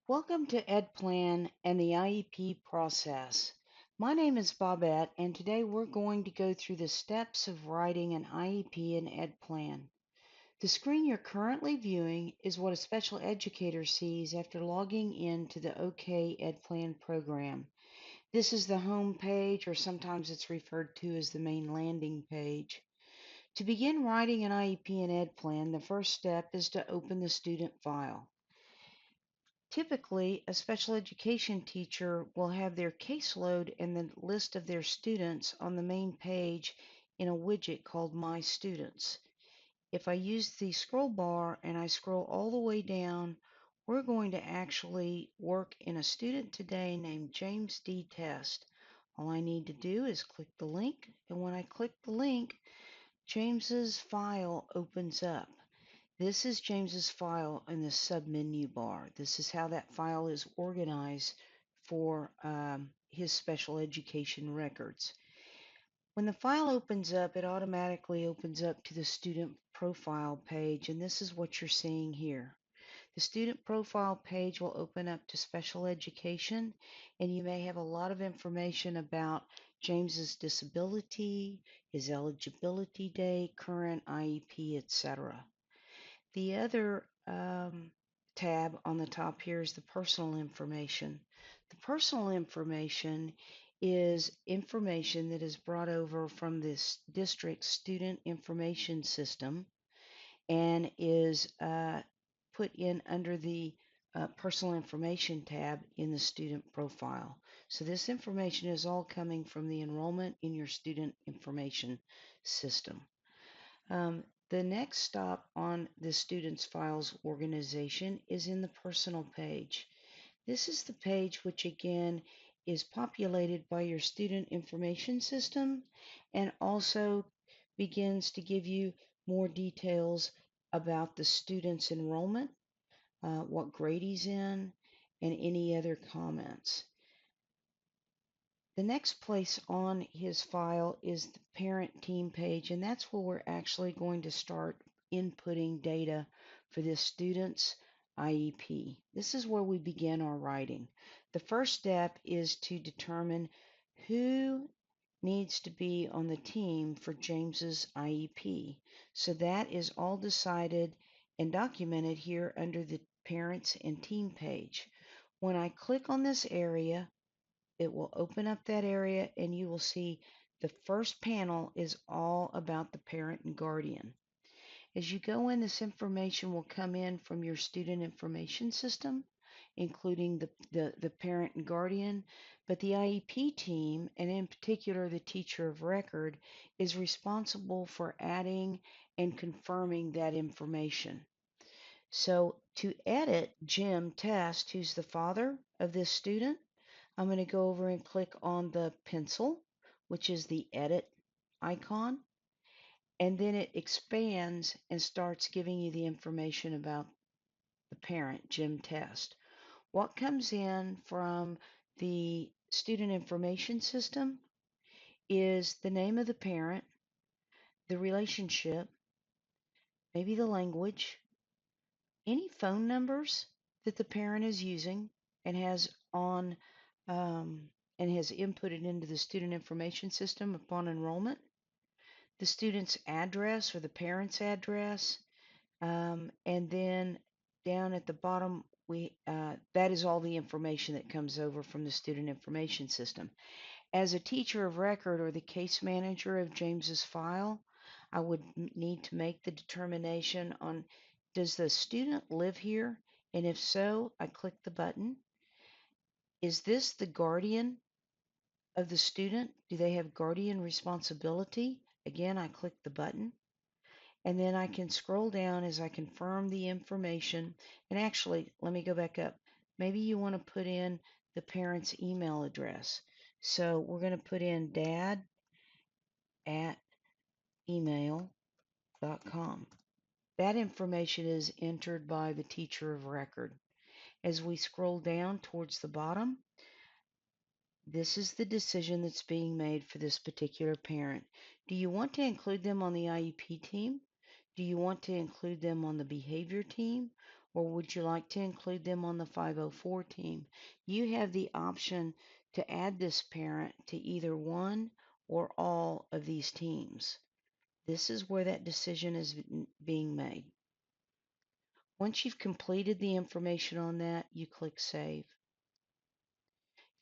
Welcome to EDPlan and the IEP process. My name is Bobette, and today we're going to go through the steps of writing an IEP and EDPlan. The screen you're currently viewing is what a special educator sees after logging in to the OK EDPlan program. This is the home page, or sometimes it's referred to as the main landing page. To begin writing an IEP and EDPlan, the first step is to open the student file. Typically, a special education teacher will have their caseload and the list of their students on the main page in a widget called My Students. If I use the scroll bar and I scroll all the way down, we're going to actually work in a student today named James D. Test. All I need to do is click the link, and when I click the link, James's file opens up. This is James's file in the submenu bar. This is how that file is organized for his special education records. When the file opens up, it automatically opens up to the student profile page, and this is what you're seeing here. The student profile page will open up to special education, and you may have a lot of information about James's disability, his eligibility date, current IEP, etc. The other tab on the top here is the personal information. The personal information is information that is brought over from this district student information system and is put in under the personal information tab in the student profile. So this information is all coming from the enrollment in your student information system. The next stop on the student's files organization is in the personal page. This is the page which again is populated by your student information system and also begins to give you more details about the student's enrollment, what grade he's in, and any other comments. The next place on his file is the parent team page, and that's where we're actually going to start inputting data for this student's IEP. This is where we begin our writing. The first step is to determine who needs to be on the team for James's IEP. So that is all decided and documented here under the parents and team page. When I click on this area, it will open up that area and you will see the first panel is all about the parent and guardian. As you go in, this information will come in from your student information system, including the parent and guardian, but the IEP team, and in particular the teacher of record, is responsible for adding and confirming that information. So to edit Jim Test, who's the father of this student, I'm going to go over and click on the pencil, which is the edit icon, and then it expands and starts giving you the information about the parent, Jim Test. What comes in from the student information system is the name of the parent, the relationship, maybe the language, any phone numbers that the parent is using and has on and has inputted into the student information system upon enrollment, the student's address or the parent's address, and then down at the bottom, that is all the information that comes over from the student information system. As a teacher of record or the case manager of James's file, I would need to make the determination on, does the student live here? And if so, I click the button. Is this the guardian of the student? Do they have guardian responsibility? Again, I click the button. And then I can scroll down as I confirm the information. And actually, let me go back up. Maybe you want to put in the parent's email address. So we're going to put in dad@email.com. That information is entered by the teacher of record. As we scroll down towards the bottom, this is the decision that's being made for this particular parent. Do you want to include them on the IEP team? Do you want to include them on the behavior team? or would you like to include them on the 504 team? You have the option to add this parent to either one or all of these teams. This is where that decision is being made. Once you've completed the information on that, you click Save.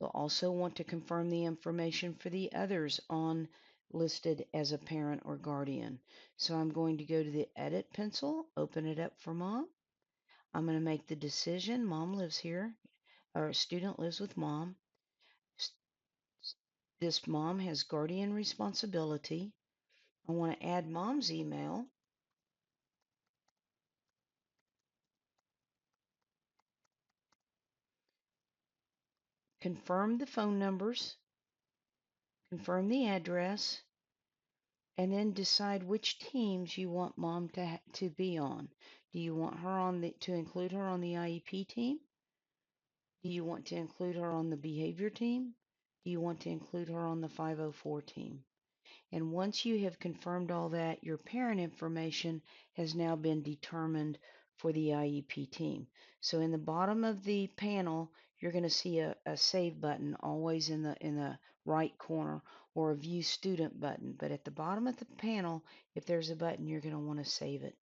You'll also want to confirm the information for the others on listed as a parent or guardian. So I'm going to go to the Edit pencil, open it up for Mom. I'm going to make the decision. Mom lives here, or a student lives with Mom. This mom has guardian responsibility. I want to add Mom's email. Confirm the phone numbers, confirm the address, and then decide which teams you want Mom to be on. Do you want her to include her on the IEP team? Do you want to include her on the behavior team? Do you want to include her on the 504 team? And once you have confirmed all that, your parent information has now been determined for the IEP team. So in the bottom of the panel, you're going to see a save button always in the right corner, or a view student button. But at the bottom of the panel, if there's a button, you're going to want to save it.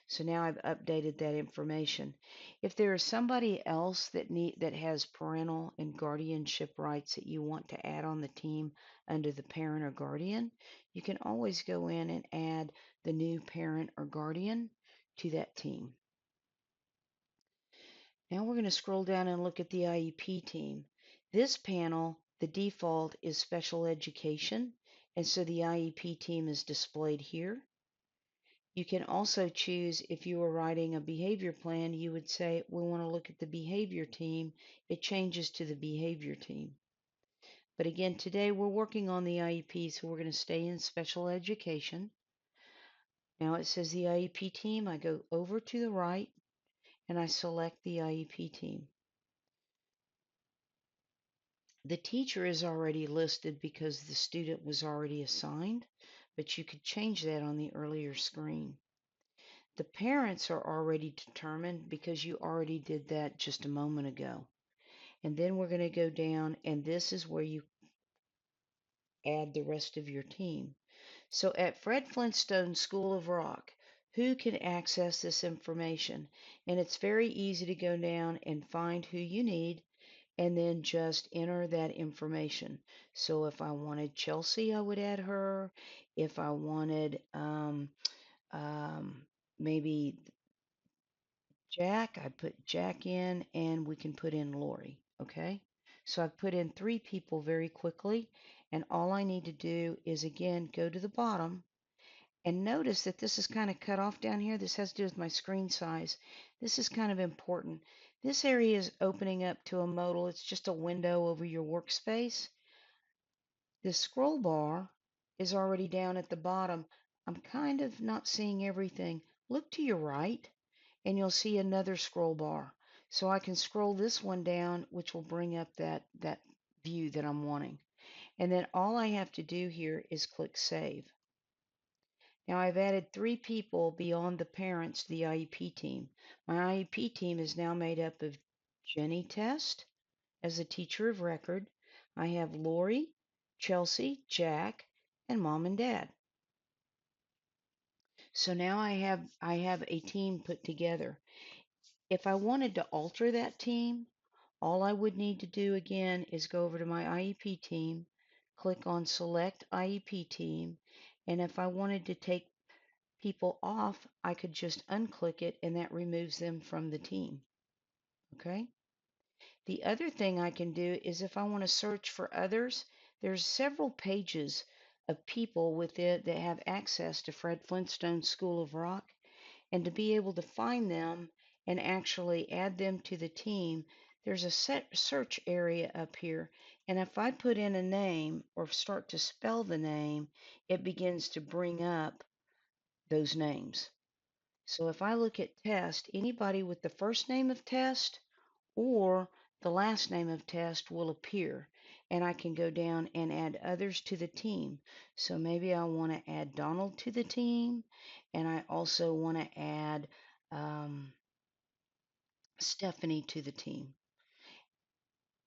So now I've updated that information. If there is somebody else that has parental and guardianship rights that you want to add on the team under the parent or guardian, you can always go in and add the new parent or guardian to that team. Now we're going to scroll down and look at the IEP team. This panel, the default is special education, and so the IEP team is displayed here. You can also choose, if you were writing a behavior plan, you would say, we want to look at the behavior team. It changes to the behavior team. But again, today we're working on the IEP, so we're going to stay in special education. Now it says the IEP team. I go over to the right and I select the IEP team. The teacher is already listed because the student was already assigned, but you could change that on the earlier screen. The parents are already determined because you already did that just a moment ago. And then we're going to go down, and this is where you add the rest of your team. So at Fred Flintstone School of Rock, who can access this information? And it's very easy to go down and find who you need and then just enter that information. So if I wanted Chelsea, I would add her. If I wanted maybe Jack, I put Jack in, and we can put in Lori. Okay, so I've put in 3 people very quickly, and all I need to do is again go to the bottom and notice that this is kind of cut off down here. This has to do with my screen size. This is kind of important. This area is opening up to a modal. It's just a window over your workspace. The scroll bar is already down at the bottom. I'm kind of not seeing everything. Look to your right and you'll see another scroll bar. So I can scroll this one down, which will bring up that view that I'm wanting. And then all I have to do here is click Save. Now I've added 3 people beyond the parents to the IEP team. My IEP team is now made up of Jenny Test as a teacher of record. I have Lori, Chelsea, Jack, and Mom and Dad. So now I have a team put together. If I wanted to alter that team, all I would need to do again is go over to my IEP team, click on Select IEP Team, and if I wanted to take people off, I could just unclick it and that removes them from the team. Okay? The other thing I can do is if I want to search for others, there's several pages of people with it that have access to Fred Flintstone School of Rock, and to be able to find them and actually add them to the team, there's a set search area up here. And if I put in a name or start to spell the name, it begins to bring up those names. So if I look at Test, anybody with the first name of Test or the last name of Test will appear. And I can go down and add others to the team. So maybe I want to add Donald to the team. And I also want to add Stephanie to the team.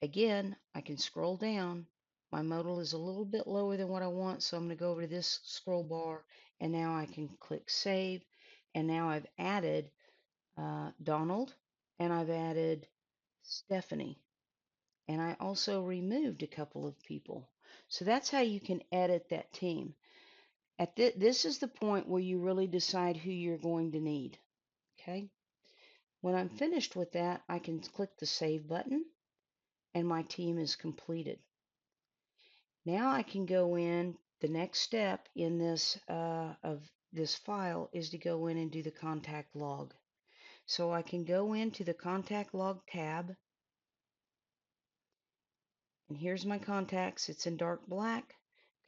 Again, I can scroll down. My modal is a little bit lower than what I want, so I'm going to go over to this scroll bar, and now I can click Save. And now I've added Donald, and I've added Stephanie, and I also removed a couple of people. So that's how you can edit that team. This is the point where you really decide who you're going to need. Okay. When I'm finished with that, I can click the Save button, and my team is completed. Now I can go in. The next step in this of this file is to go in and do the contact log. So I can go into the contact log tab, and here's my contacts. It's in dark black.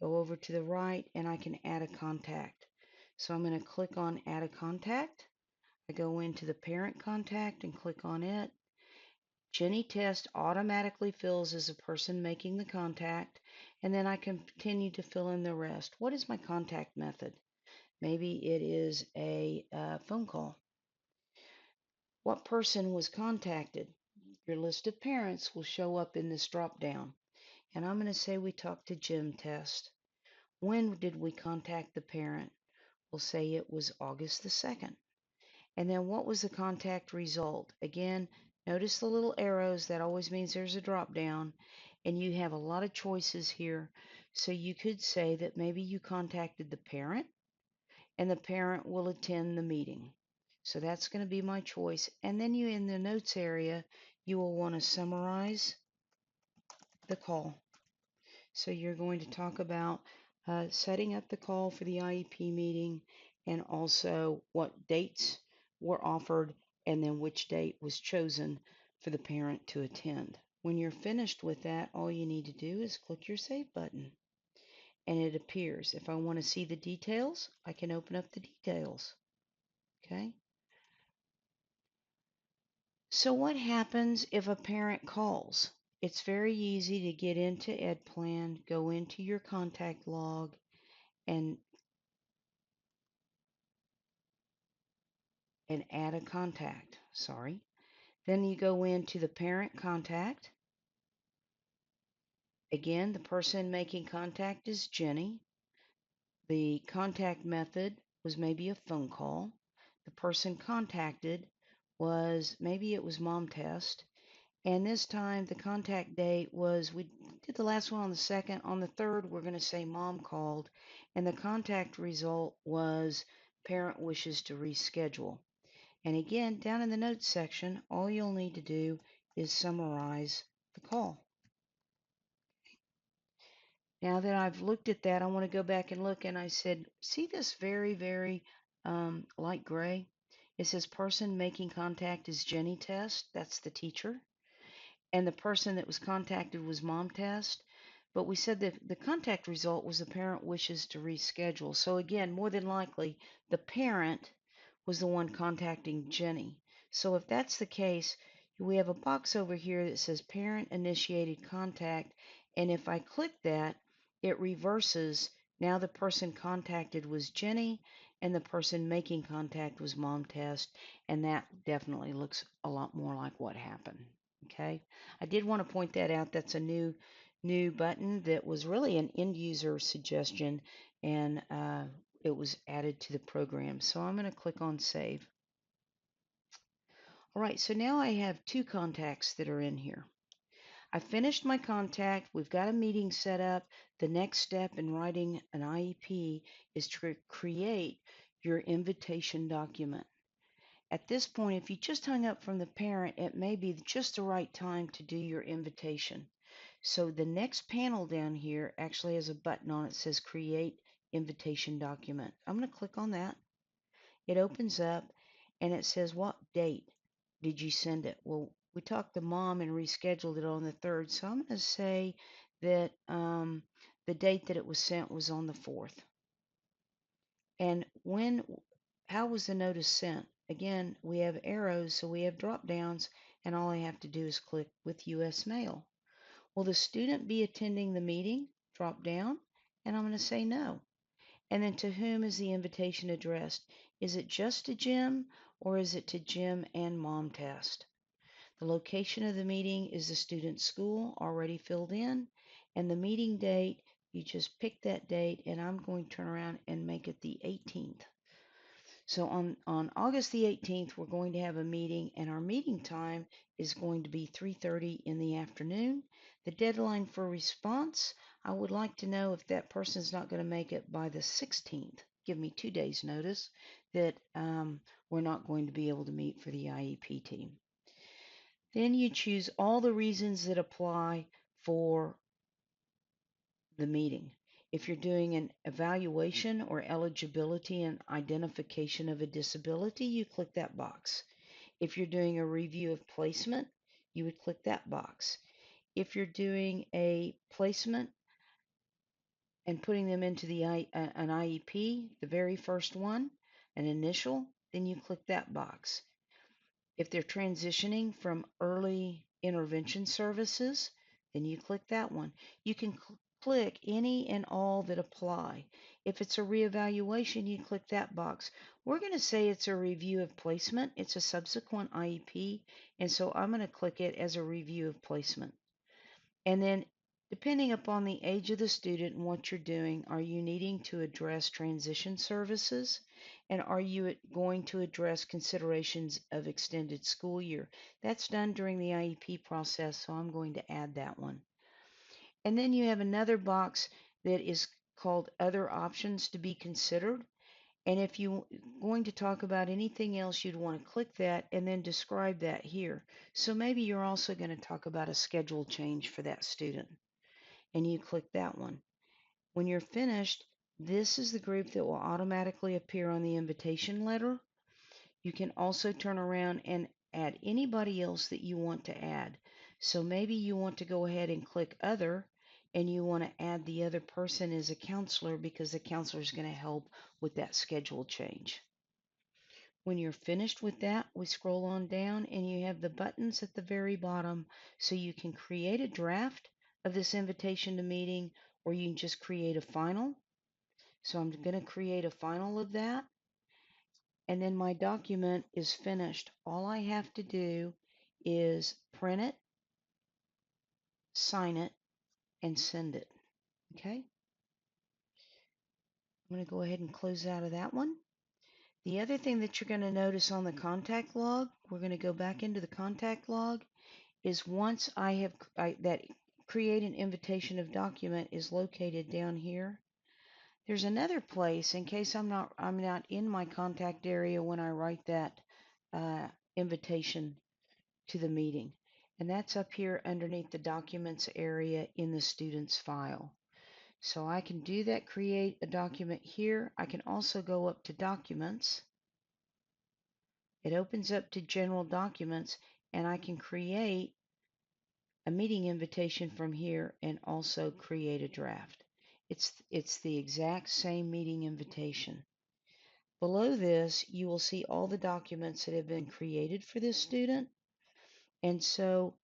Go over to the right, and I can add a contact. So I'm going to click on Add a Contact. I go into the parent contact and click on it. Jenny Test automatically fills as a person making the contact, and then I can continue to fill in the rest. What is my contact method? Maybe it is a phone call. What person was contacted? Your list of parents will show up in this drop down. And I'm going to say we talked to Jim Test. When did we contact the parent? We'll say it was August the 2nd. And then what was the contact result? Again, notice the little arrows. That always means there's a drop down. And you have a lot of choices here. So you could say that maybe you contacted the parent, and the parent will attend the meeting. So that's going to be my choice. And then you, in the notes area, you will want to summarize the call. So you're going to talk about setting up the call for the IEP meeting, and also what dates were offered, and then which date was chosen for the parent to attend. When you're finished with that, all you need to do is click your Save button, and it appears. If I want to see the details, I can open up the details. Okay. So what happens if a parent calls? It's very easy to get into EDPlan, go into your contact log, and add a contact. Sorry. Then you go into the parent contact. Again, the person making contact is Jenny. The contact method was maybe a phone call. The person contacted was maybe it was mom test. And this time the contact date was, we did the last one on the 2nd. On the 3rd, we're going to say mom called. And the contact result was parent wishes to reschedule. And again, down in the notes section, all you'll need to do is summarize the call. Now that I've looked at that, I want to go back and look, and I said, see this very light gray? It says person making contact is Jenny Test. That's the teacher. And the person that was contacted was mom test. But we said that the contact result was the parent wishes to reschedule. So again, more than likely, the parent was the one contacting Jenny. So if that's the case, we have a box over here that says parent initiated contact. And if I click that, it reverses. Now the person contacted was Jenny, and the person making contact was mom test. And that definitely looks a lot more like what happened. Okay, I did want to point that out. That's a new button that was really an end user suggestion, and it was added to the program. So I'm going to click on Save. All right, so now I have 2 contacts that are in here. I finished my contact. We've got a meeting set up. The next step in writing an IEP is to create your invitation document. At this point, if you just hung up from the parent, it may be just the right time to do your invitation. So the next panel down here actually has a button on it that says Create Invitation Document. I'm going to click on that. It opens up, and it says, what date did you send it? Well, we talked to mom and rescheduled it on the 3rd, so I'm going to say that the date that it was sent was on the 4th. And how was the notice sent? Again, we have arrows, so we have drop downs, and all I have to do is click with US mail. Will the student be attending the meeting? Drop down, and I'm going to say no. And then to whom is the invitation addressed? Is it just to Jim, or is it to Jim and mom test? The location of the meeting is the student's school, already filled in, and the meeting date, you just pick that date, and I'm going to turn around and make it the 18th. So on August the 18th, we're going to have a meeting, and our meeting time is going to be 3:30 in the afternoon. The deadline for response, I would like to know if that person's not going to make it by the 16th. Give me 2 days notice that we're not going to be able to meet for the IEP team. Then you choose all the reasons that apply for the meeting. If you're doing an evaluation or eligibility and identification of a disability, you click that box. If you're doing a review of placement, you would click that box. If you're doing a placement and putting them into an IEP, the very first one, an initial, then you click that box. If they're transitioning from early intervention services, then you click that one. You can click any and all that apply. If it's a reevaluation, you click that box. We're going to say it's a review of placement. It's a subsequent IEP, and so I'm going to click it as a review of placement. And then depending upon the age of the student and what you're doing, are you needing to address transition services? And are you going to address considerations of extended school year? That's done during the IEP process, so I'm going to add that one. And then you have another box that is called other options to be considered. And if you're going to talk about anything else, you'd want to click that and then describe that here. So maybe you're also going to talk about a schedule change for that student, and you click that one. When you're finished, this is the group that will automatically appear on the invitation letter. You can also turn around and add anybody else that you want to add. So maybe you want to go ahead and click other, and you want to add the other person as a counselor because the counselor is going to help with that schedule change. When you're finished with that, we scroll on down and you have the buttons at the very bottom, so you can create a draft of this invitation to meeting, or you can just create a final. So I'm going to create a final of that, and then my document is finished. All I have to do is print it, sign it, and send it. Okay? I'm going to go ahead and close out of that one. The other thing that you're going to notice on the contact log, we're going to go back into the contact log, is once that create an invitation of document is located down here. There's another place in case I'm not in my contact area when I write that invitation to the meeting, and that's up here underneath the documents area in the student's file. So I can do that, create a document here. I can also go up to documents. It opens up to general documents, and I can create a meeting invitation from here and also create a draft. It's the exact same meeting invitation. Below this, you will see all the documents that have been created for this student. And so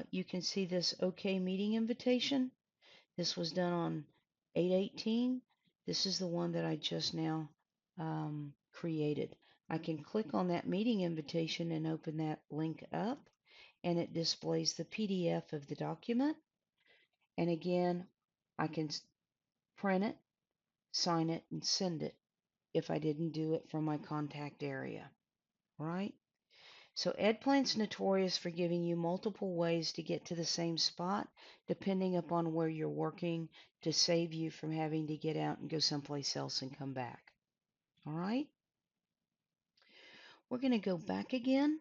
you can see this OK meeting invitation. This was done on 8/18. This is the one that I just now created. I can click on that meeting invitation and open that link up, and it displays the PDF of the document. And again, I can print it, sign it, and send it if I didn't do it from my contact area. Right? So EDPlan's notorious for giving you multiple ways to get to the same spot, depending upon where you're working, to save you from having to get out and go someplace else and come back. All right? We're going to go back again.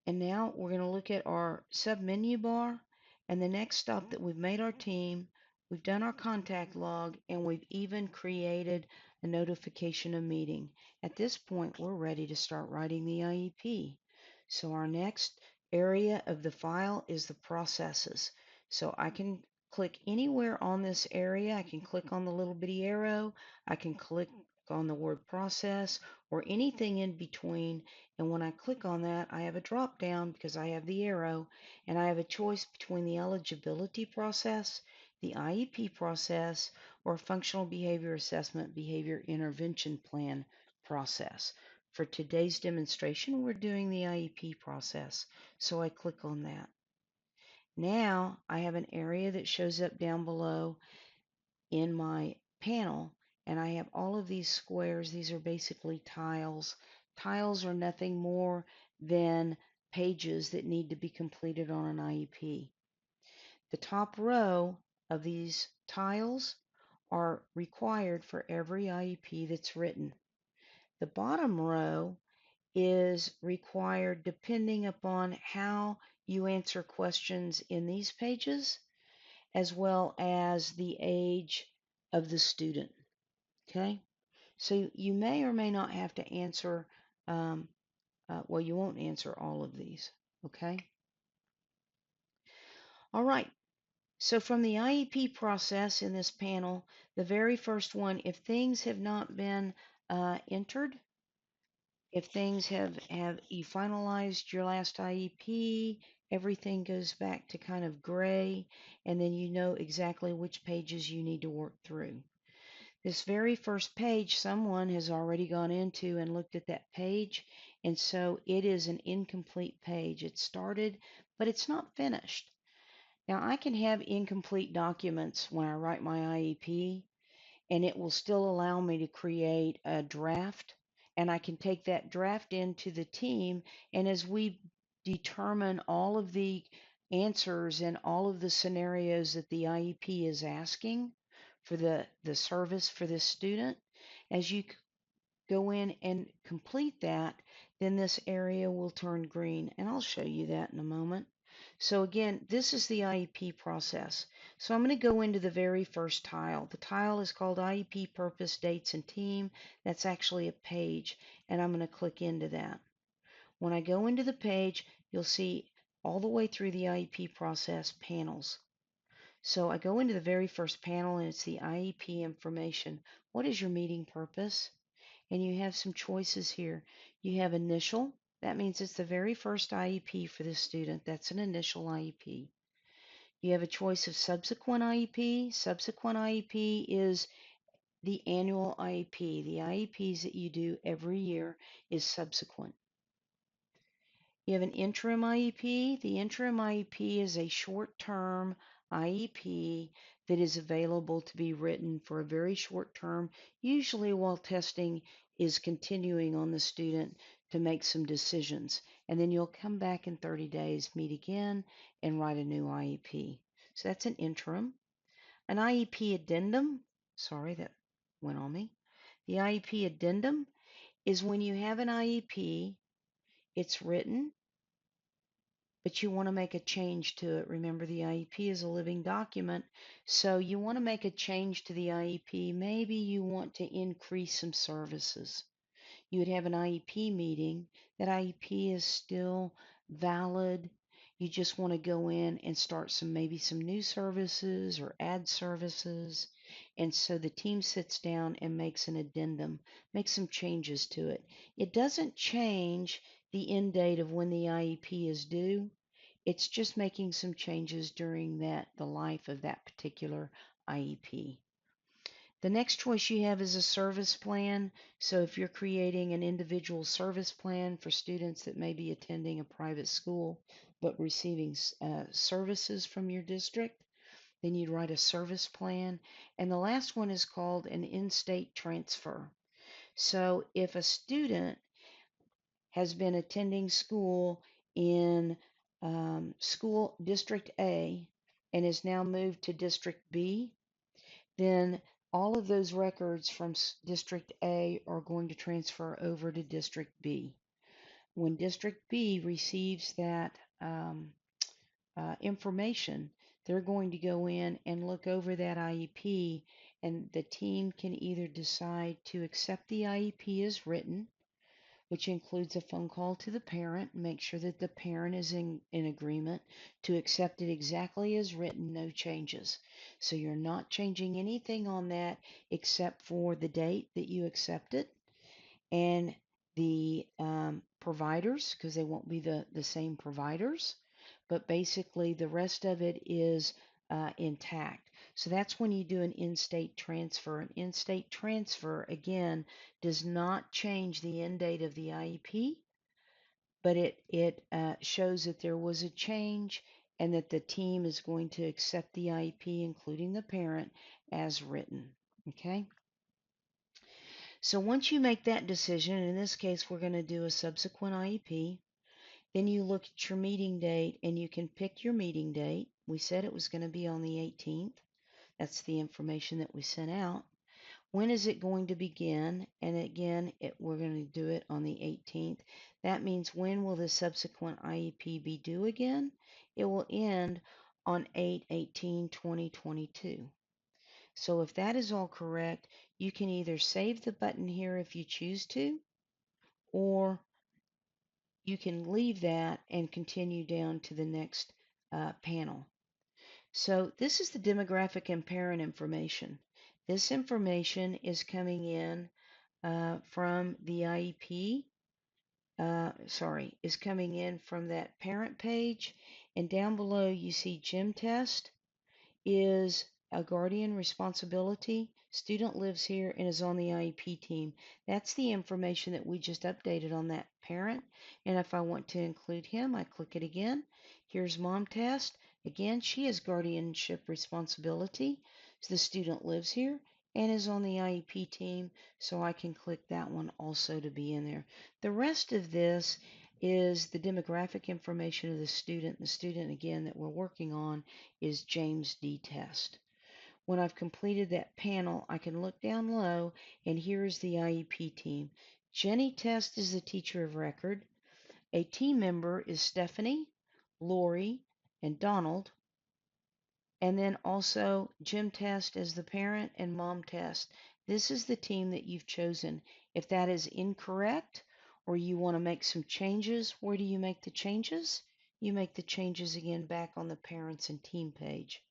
And now we're going to look at our sub-menu bar. And the next stop that we've made our team, we've done our contact log, and we've even created a notification of meeting. At this point, we're ready to start writing the IEP. So our next area of the file is the processes. So I can click anywhere on this area. I can click on the little bitty arrow. I can click on the word process or anything in between. And when I click on that, I have a drop down because I have the arrow, and I have a choice between the eligibility process, the IEP process, or functional behavior assessment behavior intervention plan process. For today's demonstration, we're doing the IEP process. So I click on that. Now I have an area that shows up down below in my panel, and I have all of these squares. These are basically tiles. Tiles are nothing more than pages that need to be completed on an IEP. The top row of these tiles are required for every IEP that's written. The bottom row is required depending upon how you answer questions in these pages, as well as the age of the student. Okay, so you may or may not have to answer, well, you won't answer all of these. Okay, all right. So from the IEP process in this panel, the very first one, if things have not been entered, if things have you finalized your last IEP, everything goes back to kind of gray, and then you know exactly which pages you need to work through. This very first page, someone has already gone into and looked at that page, and so it is an incomplete page. It started, but it's not finished. Now, I can have incomplete documents when I write my IEP, and it will still allow me to create a draft, and I can take that draft into the team, and as we determine all of the answers and all of the scenarios that the IEP is asking for the service for this student, as you go in and complete that, then this area will turn green, and I'll show you that in a moment. So again, this is the IEP process. So I'm going to go into the very first tile. The tile is called IEP Purpose, Dates, and Team. That's actually a page, and I'm going to click into that. When I go into the page, you'll see all the way through the IEP process panels. So I go into the very first panel, and it's the IEP information. What is your meeting purpose? And you have some choices here. You have initial. That means it's the very first IEP for this student. That's an initial IEP. You have a choice of subsequent IEP. Subsequent IEP is the annual IEP. The IEPs that you do every year is subsequent. You have an interim IEP. The interim IEP is a short-term IEP that is available to be written for a very short term, usually while testing is continuing on the student to make some decisions. And then you'll come back in 30 days, meet again, and write a new IEP. So that's an interim. An IEP addendum, sorry, that went on me. The IEP addendum is when you have an IEP, it's written, but you want to make a change to it. Remember, the IEP is a living document, so you want to make a change to the IEP. Maybe you want to increase some services. You would have an IEP meeting. That IEP is still valid. You just want to go in and start maybe some new services or add services. And so the team sits down and makes an addendum, makes some changes to it. It doesn't change the end date of when the IEP is due. It's just making some changes during the life of that particular IEP. The next choice you have is a service plan. So if you're creating an individual service plan for students that may be attending a private school but receiving services from your district, then you'd write a service plan. And the last one is called an in-state transfer. So if a student has been attending school in school District A and is now moved to District B, then all of those records from District A are going to transfer over to District B. When District B receives that information, they're going to go in and look over that IEP, and the team can either decide to accept the IEP as written, which includes a phone call to the parent, make sure that the parent is in agreement to accept it exactly as written, no changes. So you're not changing anything on that except for the date that you accept it and the providers, because they won't be the same providers. But basically, the rest of it is intact. So that's when you do an in-state transfer. An in-state transfer, again, does not change the end date of the IEP, but it shows that there was a change and that the team is going to accept the IEP, including the parent, as written. Okay? So once you make that decision, in this case, we're going to do a subsequent IEP. Then you look at your meeting date and you can pick your meeting date. We said it was going to be on the 18th. That's the information that we sent out. When is it going to begin? And again, we're going to do it on the 18th. That means when will the subsequent IEP be due again? It will end on 8/18/2022. So if that is all correct, you can either save the button here if you choose to, or you can leave that and continue down to the next panel. So this is the demographic and parent information. This information is coming in from the IEP, is coming in from that parent page. And down below you see gym test is a guardian responsibility. Student lives here and is on the IEP team. That's the information that we just updated on that parent. And if I want to include him, I click it again. Here's mom test. Again, she has guardianship responsibility. So the student lives here and is on the IEP team, so I can click that one also to be in there. The rest of this is the demographic information of the student. The student, again, that we're working on is James D. Test. When I've completed that panel, I can look down low, and here's the IEP team. Jenny Test is the teacher of record. A team member is Stephanie, Lori, and Donald. And then also Jim Test as the parent and Mom Test. This is the team that you've chosen. If that is incorrect or you want to make some changes, where do you make the changes? You make the changes again back on the parents and team page.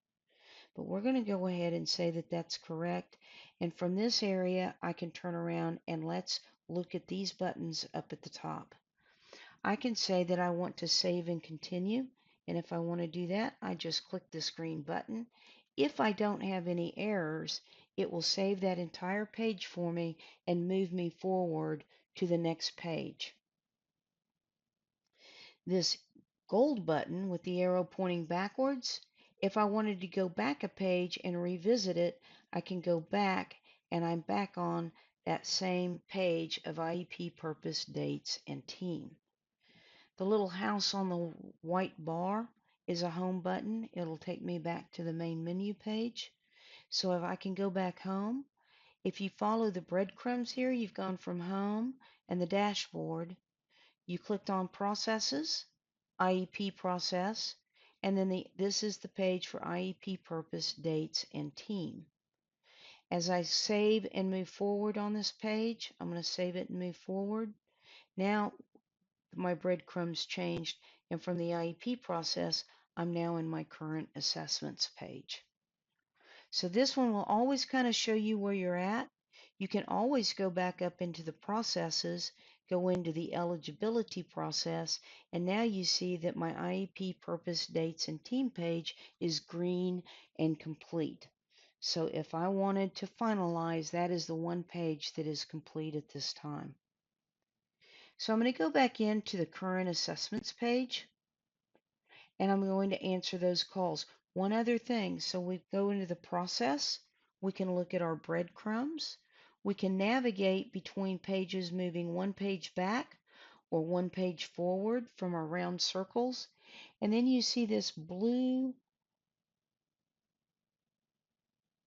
But we're going to go ahead and say that that's correct. And from this area, I can turn around and let's look at these buttons up at the top. I can say that I want to save and continue. And if I want to do that, I just click this green button. If I don't have any errors, it will save that entire page for me and move me forward to the next page. This gold button with the arrow pointing backwards, if I wanted to go back a page and revisit it, I can go back and I'm back on that same page of IEP purpose, dates, and team. The little house on the white bar is a home button. It'll take me back to the main menu page. So if I can go back home, if you follow the breadcrumbs here, you've gone from home and the dashboard. You clicked on processes, IEP process, and then this is the page for IEP purpose, dates, and team. As I save and move forward on this page, I'm going to save it and move forward. Now my breadcrumbs changed, and from the IEP process, I'm now in my current assessments page. So this one will always kind of show you where you're at. You can always go back up into the processes, go into the eligibility process, and now you see that my IEP purpose, dates, and team page is green and complete. So if I wanted to finalize, that is the one page that is complete at this time. So I'm going to go back into the current assessments page, and I'm going to answer those calls. One other thing, so we go into the process, we can look at our breadcrumbs, we can navigate between pages moving one page back or one page forward from our round circles, and then you see this blue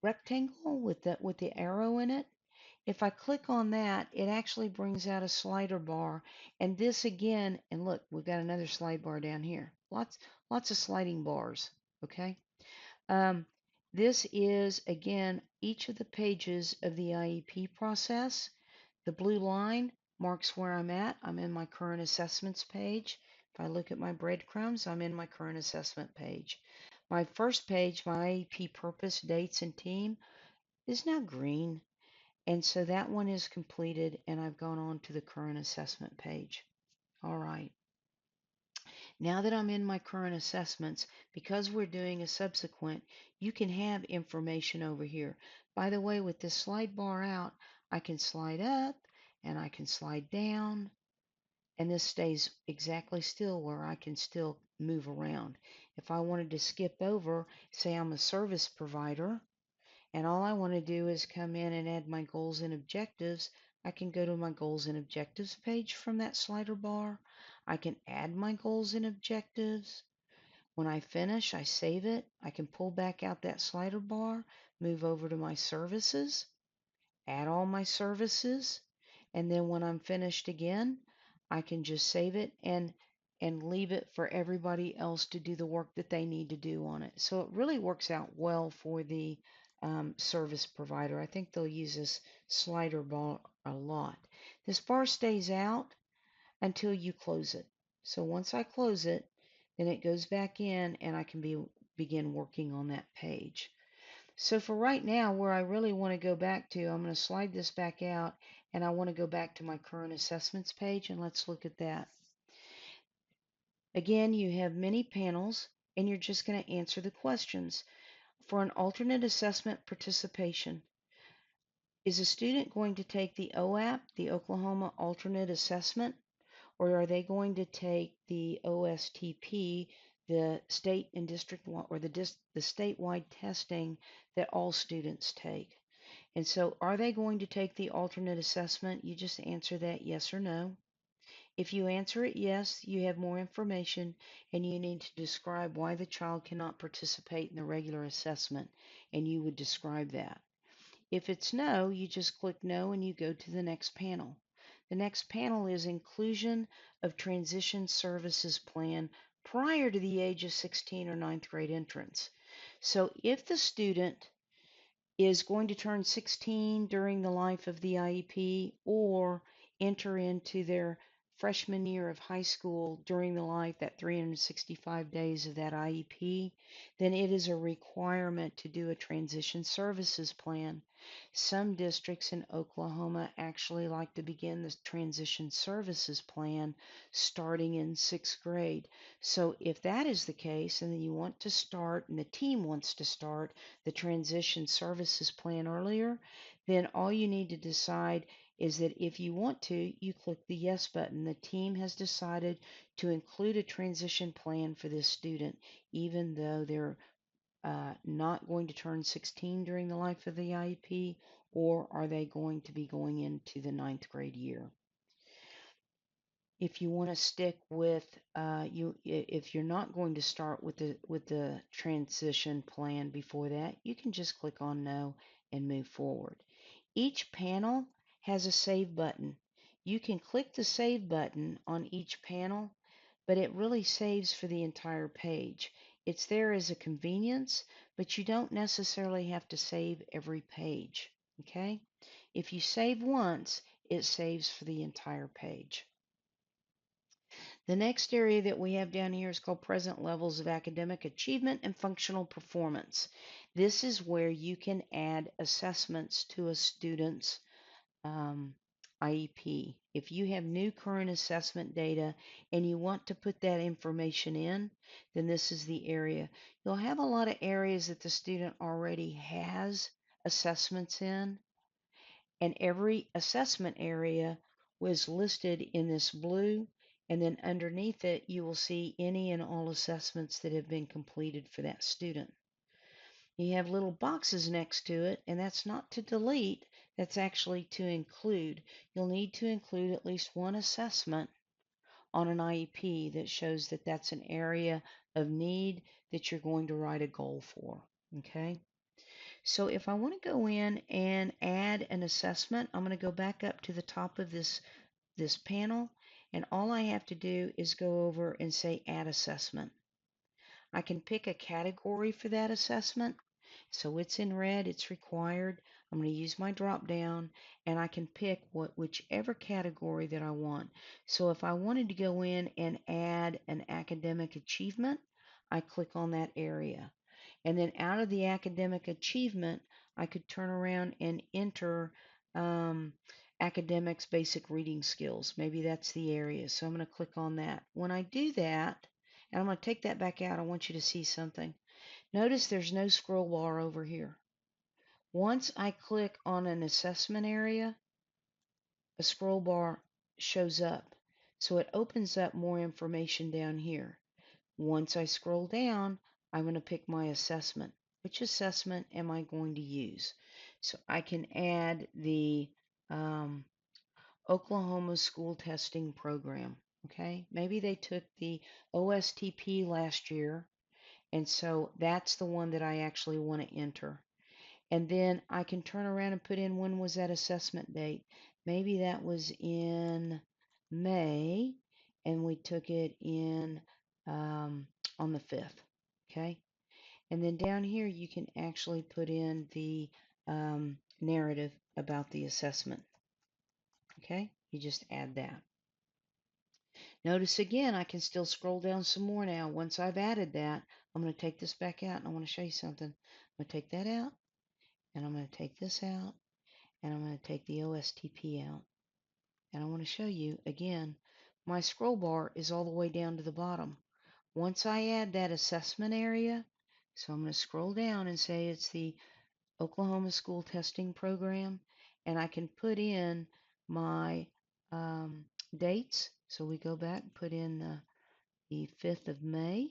rectangle with the arrow in it. If I click on that, it actually brings out a slider bar. And this again, and look, we've got another slide bar down here. Lots of sliding bars, okay? This is, again, each of the pages of the IEP process. The blue line marks where I'm at. I'm in my current assessments page. If I look at my breadcrumbs, I'm in my current assessment page. My first page, my IEP purpose, dates, and team, is now green. And so that one is completed, and I've gone on to the current assessment page. All right. Now that I'm in my current assessments, because we're doing a subsequent, you can have information over here. By the way, with this slide bar out, I can slide up and I can slide down, and this stays exactly still where I can still move around. If I wanted to skip over, say I'm a service provider, and all I want to do is come in and add my goals and objectives, I can go to my goals and objectives page from that slider bar. I can add my goals and objectives. When I finish, I save it. I can pull back out that slider bar, move over to my services, add all my services, and then when I'm finished again, I can just save it and leave it for everybody else to do the work that they need to do on it. So it really works out well for the service provider. I think they'll use this slider bar a lot. This bar stays out until you close it. So once I close it, then it goes back in and I can begin working on that page. So for right now, where I really want to go back to, I'm going to slide this back out and I want to go back to my current assessments page, and let's look at that. Again, you have many panels and you're just going to answer the questions. For an alternate assessment participation, is a student going to take the OAP, the Oklahoma Alternate Assessment, or are they going to take the OSTP, the state and district or the statewide testing that all students take? And so, are they going to take the alternate assessment? You just answer that yes or no. If you answer it yes, you have more information and you need to describe why the child cannot participate in the regular assessment, and you would describe that. If it's no, you just click no and you go to the next panel. The next panel is inclusion of transition services plan prior to the age of 16 or ninth grade entrance. So if the student is going to turn 16 during the life of the IEP or enter into their freshman year of high school during the life, that 365 days of that IEP, then it is a requirement to do a transition services plan. Some districts in Oklahoma actually like to begin the transition services plan starting in 6th grade. So if that is the case, and then you want to start, and the team wants to start the transition services plan earlier, then all you need to decide is that if you want to, you click the yes button. The team has decided to include a transition plan for this student, even though they're not going to turn 16 during the life of the IEP, or are they going to be going into the ninth grade year? If you want to stick with if you're not going to start with the transition plan before that, you can just click on no and move forward. Each panel has a save button. You can click the save button on each panel, but it really saves for the entire page. It's there as a convenience, but you don't necessarily have to save every page. Okay? If you save once, it saves for the entire page. The next area that we have down here is called present levels of academic achievement and functional performance. This is where you can add assessments to a student's IEP. If you have new current assessment data and you want to put that information in, then this is the area. You'll have a lot of areas that the student already has assessments in, and every assessment area was listed in this blue, and then underneath it you will see any and all assessments that have been completed for that student. You have little boxes next to it, and that's not to delete, that's actually to include. You'll need to include at least one assessment on an IEP that shows that that's an area of need that you're going to write a goal for. Okay? So if I want to go in and add an assessment, I'm going to go back up to the top of this panel, and all I have to do is go over and say add assessment. I can pick a category for that assessment. So it's in red, it's required. I'm going to use my drop down and I can pick whichever category that I want. So if I wanted to go in and add an academic achievement, I click on that area. And then out of the academic achievement, I could turn around and enter academics basic reading skills. Maybe that's the area. So I'm going to click on that. When I do that, And I'm going to take that back out. I want you to see something. Notice there's no scroll bar over here. Once I click on an assessment area, a scroll bar shows up. So it opens up more information down here. Once I scroll down, I'm going to pick my assessment. Which assessment am I going to use? So I can add the um, Oklahoma School Testing Program. Okay, maybe they took the OSTP last year, and so that's the one that I actually want to enter. And then I can turn around and put in when was that assessment date. Maybe that was in May, and we took it in on the 5th. Okay, and then down here you can actually put in the narrative about the assessment. Okay, you just add that. Notice again, I can still scroll down some more now. Once I've added that, I'm going to take this back out and I want to show you something. I'm going to take that out, and I'm going to take this out, and I'm going to take the OSTP out. And I want to show you again, my scroll bar is all the way down to the bottom. Once I add that assessment area, so I'm going to scroll down and say it's the Oklahoma School Testing Program, and I can put in my dates. So we go back and put in the 5th of May,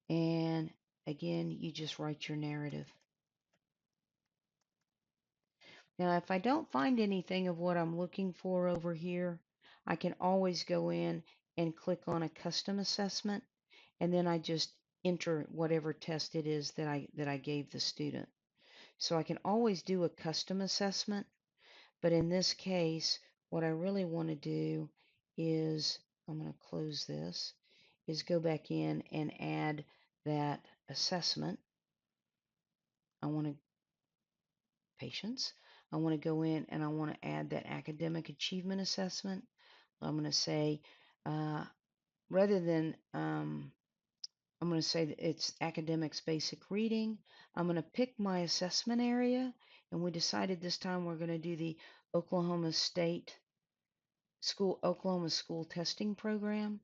and again, you just write your narrative. Now, if I don't find anything of what I'm looking for over here, I can always go in and click on a custom assessment, and then I just enter whatever test it is that I gave the student. So I can always do a custom assessment, but in this case, what I really want to do is, I'm going to close this, is go back in and add that assessment. I want to patience. I want to go in and I want to add that academic achievement assessment. I'm going to say, rather than, I'm going to say that it's academics basic reading, I'm going to pick my assessment area, and we decided this time we're going to do the Oklahoma School Testing Program.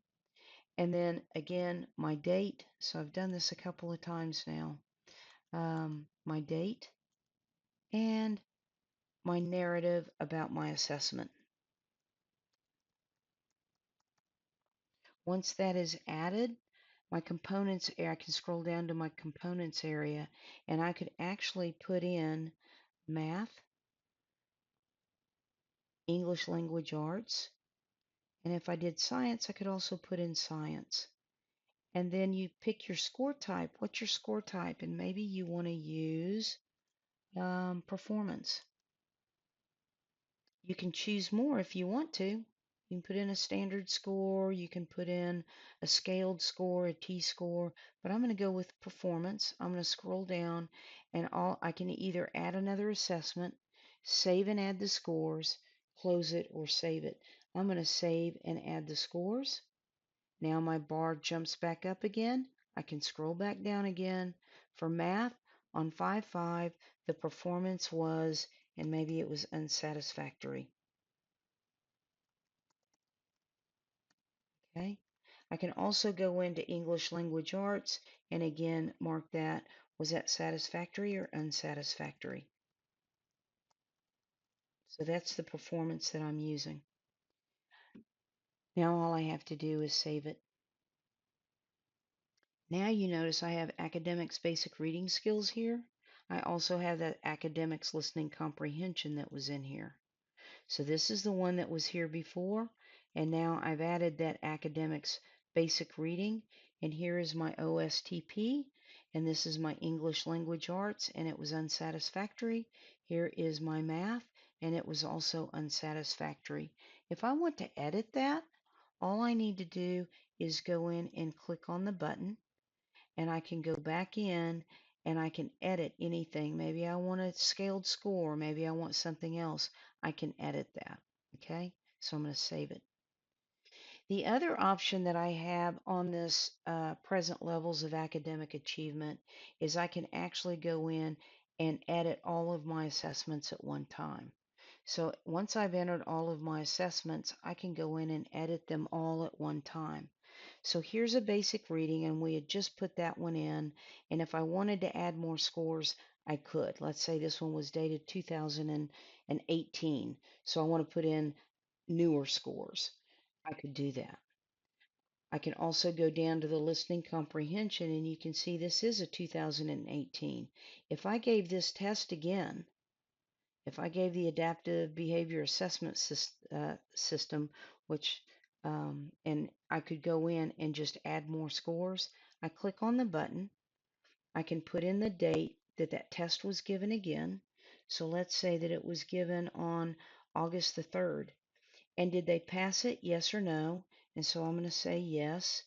And then again, my date. So I've done this a couple of times now. My date and my narrative about my assessment. Once that is added, my components, I can scroll down to my components area, and I could actually put in math, English language arts, and if I did science, I could also put in science. And then you pick your score type. What's your score type? And maybe you want to use performance. You can choose more if you want to. You can put in a standard score, you can put in a scaled score, a T-score, but I'm going to go with performance. I'm going to scroll down, and I can either add another assessment, save and add the scores, close it, or save it. I'm going to save and add the scores. Now my bar jumps back up again. I can scroll back down again. For math, on 5-5, the performance was, and maybe it was unsatisfactory. Okay. I can also go into English language arts and again mark that, was that satisfactory or unsatisfactory? So that's the performance that I'm using. Now all I have to do is save it. Now you notice I have academics basic reading skills here. I also have that academics listening comprehension that was in here. So this is the one that was here before, and now I've added that academics basic reading, and here is my OSTP, and this is my English language arts, and it was unsatisfactory. Here is my math, and it was also unsatisfactory. If I want to edit that, all I need to do is go in and click on the button, and I can go back in and I can edit anything. Maybe I want a scaled score, maybe I want something else. I can edit that. Okay, so I'm going to save it. The other option that I have on this present levels of academic achievement is I can actually go in and edit all of my assessments at one time. So once I've entered all of my assessments, I can go in and edit them all at one time. So here's a basic reading, and we had just put that one in. And if I wanted to add more scores, I could. Let's say this one was dated 2018. So I want to put in newer scores. I could do that. I can also go down to the listening comprehension, and you can see this is a 2018. If I gave this test again, if I gave the adaptive behavior assessment system, which, and I could go in and just add more scores, I click on the button. I can put in the date that that test was given again. So let's say that it was given on August the 3rd. And did they pass it? Yes or no? And so I'm going to say yes.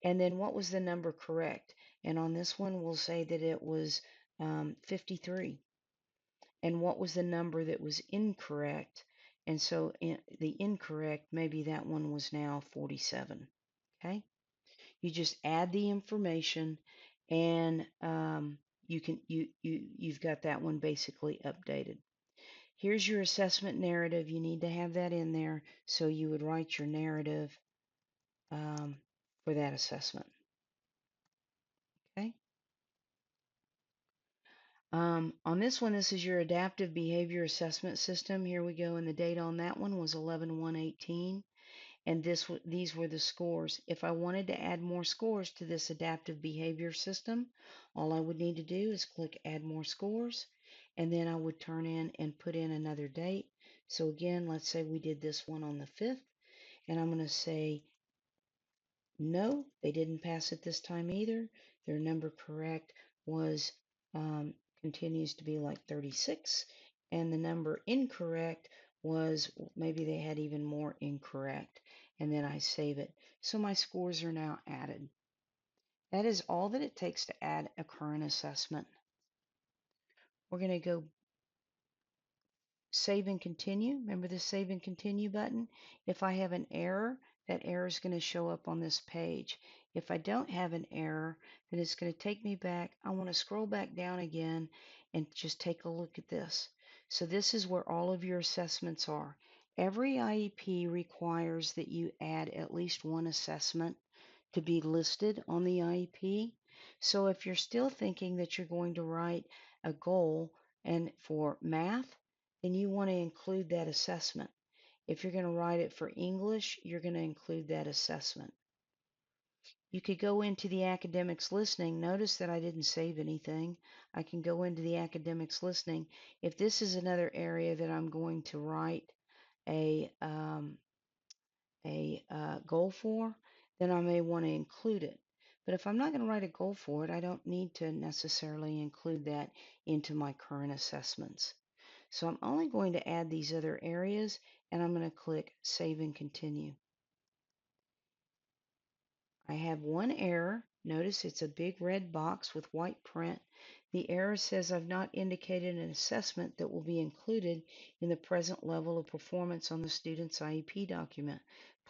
And then what was the number correct? And on this one, we'll say that it was 53. And what was the number that was incorrect? And so the incorrect, maybe that one was now 47. Okay. You just add the information, and you've got that one basically updated. Here's your assessment narrative. You need to have that in there, so you would write your narrative for that assessment. Okay. On this one, this is your adaptive behavior assessment system. Here we go, and the date on that one was 11/1/18, and these were the scores. If I wanted to add more scores to this adaptive behavior system, all I would need to do is click Add More Scores, and then I would turn in and put in another date. So again, let's say we did this one on the 5th, and I'm going to say no, they didn't pass it this time either. Their number correct was um, continues to be like 36, and the number incorrect was maybe they had even more incorrect, and then I save it. So my scores are now added. That is all that it takes to add a current assessment. We're going to go save and continue. Remember the save and continue button? If I have an error, that error is going to show up on this page. If I don't have an error, then it's going to take me back. I want to scroll back down again and just take a look at this. So this is where all of your assessments are. Every IEP requires that you add at least one assessment to be listed on the IEP. So if you're still thinking that you're going to write a goal and for math, then you want to include that assessment. If you're going to write it for English, you're going to include that assessment. You could go into the academics listening. Notice that I didn't save anything. I can go into the academics listening. If this is another area that I'm going to write a goal for, then I may want to include it. But if I'm not going to write a goal for it, I don't need to necessarily include that into my current assessments. So I'm only going to add these other areas, and I'm going to click Save and Continue. I have one error. Notice it's a big red box with white print. The error says I've not indicated an assessment that will be included in the present level of performance on the student's IEP document.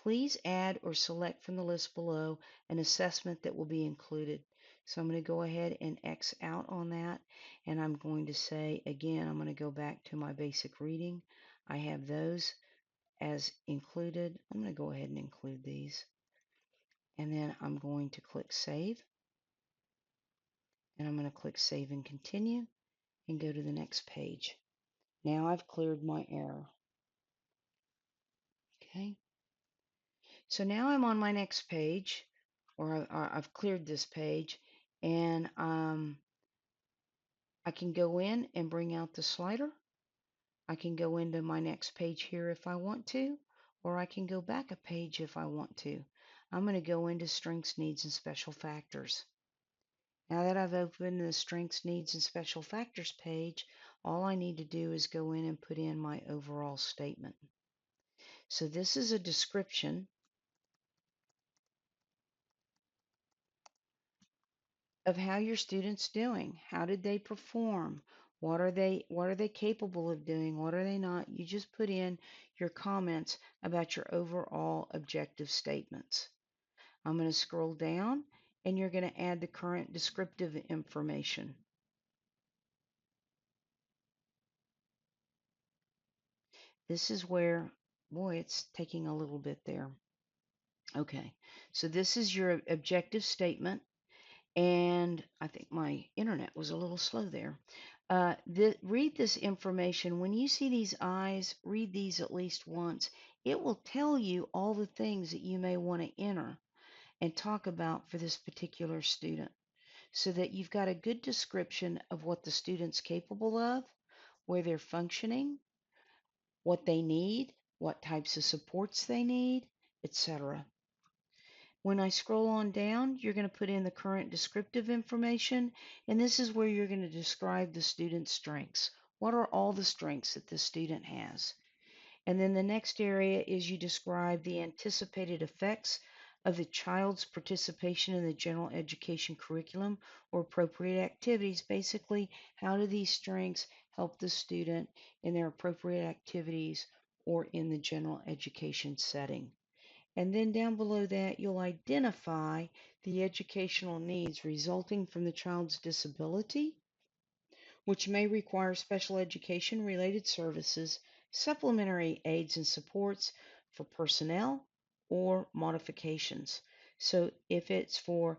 Please add or select from the list below an assessment that will be included. So I'm going to go ahead and X out on that, and I'm going to say, again, I'm going to go back to my basic reading. I have those as included. I'm going to go ahead and include these. And then I'm going to click Save, and I'm going to click Save and Continue and go to the next page. Now I've cleared my error. Okay, so now I'm on my next page, or I've cleared this page, and I can go in and bring out the slider. I can go into my next page here if I want to, or I can go back a page if I want to. I'm going to go into Strengths, Needs, and Special Factors. Now that I've opened the Strengths, Needs, and Special Factors page, all I need to do is go in and put in my overall statement. So this is a description of how your student's doing. How did they perform? What are they capable of doing? What are they not? You just put in your comments about your overall objective statements. I'm going to scroll down, and you're going to add the current descriptive information. this is where, boy, it's taking a little bit there. Okay, so this is your objective statement. And I think my internet was a little slow there. Read this information. When you see these eyes, read these at least once. It will tell you all the things that you may want to enter and talk about for this particular student so that you've got a good description of what the student's capable of, where they're functioning, what they need, what types of supports they need, etc. When I scroll on down, you're going to put in the current descriptive information, and this is where you're going to describe the student's strengths. What are all the strengths that the student has? And then the next area is you describe the anticipated effects of the child's participation in the general education curriculum or appropriate activities. Basically, how do these strengths help the student in their appropriate activities or in the general education setting? And then down below that, you'll identify the educational needs resulting from the child's disability, which may require special education related services, supplementary aids and supports for personnel, or modifications. So if it's for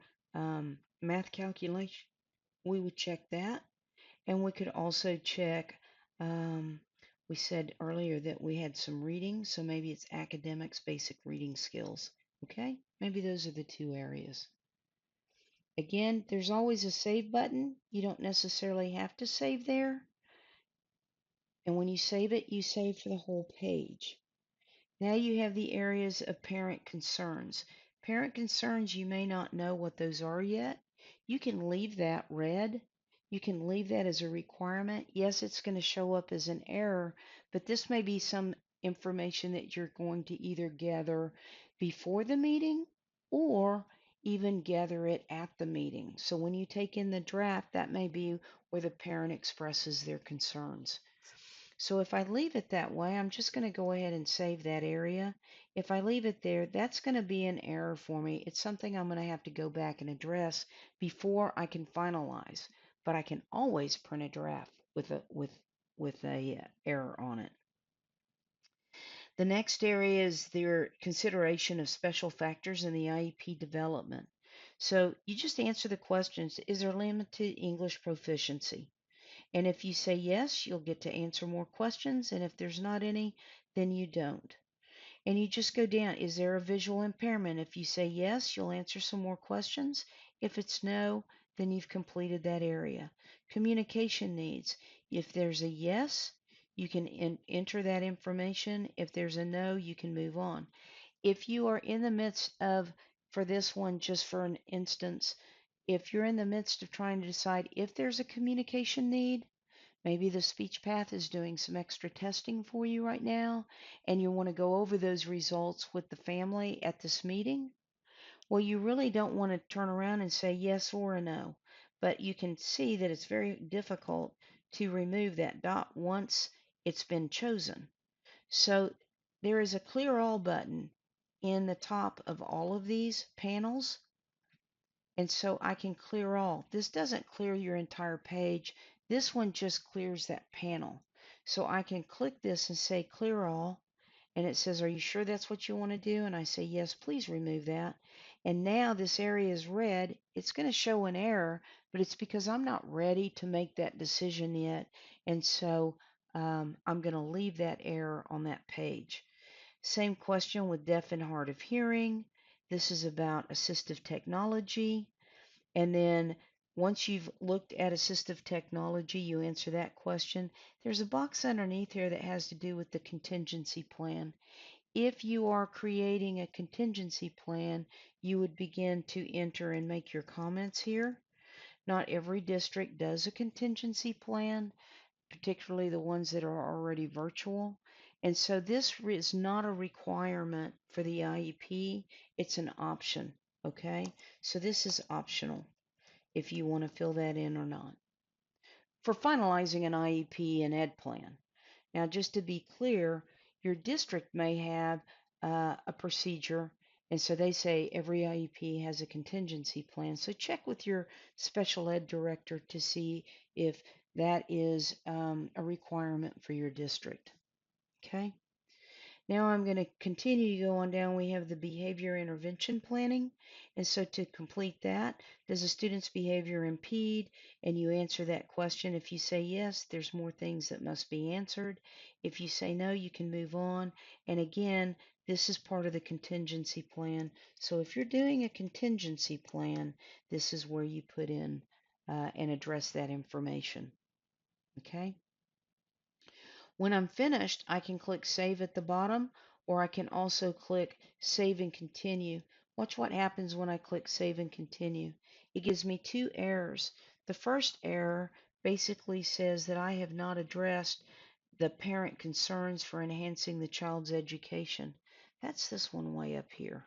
math calculation, we would check that. And we could also check, um, we said earlier that we had some reading, so maybe it's academics, basic reading skills. Okay, maybe those are the two areas. Again, there's always a save button. You don't necessarily have to save there. And when you save it, you save for the whole page. Now you have the areas of parent concerns. Parent concerns, you may not know what those are yet. You can leave that red. You can leave that as a requirement. Yes, it's going to show up as an error, but this may be some information that you're going to either gather before the meeting or even gather it at the meeting. So when you take in the draft, that may be where the parent expresses their concerns. So if I leave it that way, I'm just going to go ahead and save that area. If I leave it there, that's going to be an error for me. It's something I'm going to have to go back and address before I can finalize. But I can always print a draft with a error on it. The next area is their consideration of special factors in the IEP development. So you just answer the questions. Is there limited English proficiency? And if you say yes, you'll get to answer more questions. And if there's not any, then you don't. And you just go down. Is there a visual impairment? If you say yes, you'll answer some more questions. If it's no, then you've completed that area. Communication needs. If there's a yes, you can enter that information. If there's a no, you can move on. If you are in the midst of, for this one, just for an instance, if you're in the midst of trying to decide if there's a communication need, maybe the speech path is doing some extra testing for you right now, and you want to go over those results with the family at this meeting. Well, you really don't want to turn around and say yes or a no, but you can see that it's very difficult to remove that dot once it's been chosen. So there is a clear all button in the top of all of these panels. And so I can clear all. This doesn't clear your entire page. This one just clears that panel. So I can click this and say clear all. And it says, are you sure that's what you want to do? And I say, yes, please remove that. And now this area is red. It's going to show an error, but it's because I'm not ready to make that decision yet. And so I'm going to leave that error on that page. Same question with deaf and hard of hearing. This is about assistive technology. And then once you've looked at assistive technology, you answer that question. There's a box underneath here that has to do with the contingency plan. If you are creating a contingency plan, you would begin to enter and make your comments here. Not every district does a contingency plan, particularly the ones that are already virtual. And so this is not a requirement for the IEP, it's an option, okay? So this is optional if you want to fill that in or not. For finalizing an IEP and Ed plan. Now, just to be clear, your district may have a procedure, and so they say every IEP has a contingency plan. So check with your special ed director to see if that is a requirement for your district. Okay? Now I'm going to continue to go on down. We have the behavior intervention planning. And so to complete that, does a student's behavior impede? And you answer that question. If you say yes, there's more things that must be answered. If you say no, you can move on. And again, this is part of the contingency plan. So if you're doing a contingency plan, this is where you put in and address that information. Okay? When I'm finished, I can click Save at the bottom, or I can also click Save and Continue. Watch what happens when I click Save and Continue. It gives me two errors. The first error basically says that I have not addressed the parent concerns for enhancing the child's education. That's this one way up here.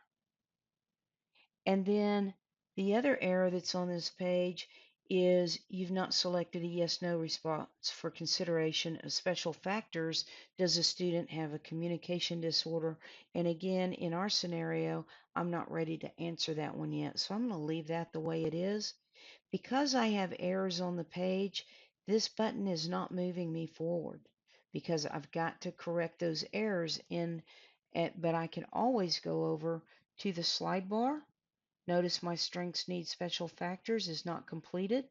And then the other error that's on this page is you've not selected a yes/no response for consideration of special factors. Does a student have a communication disorder? And again, in our scenario, I'm not ready to answer that one yet. So I'm going to leave that the way it is. Because I have errors on the page, this button is not moving me forward because I've got to correct those errors but I can always go over to the slide bar. Notice my strengths, needs, special factors is not completed,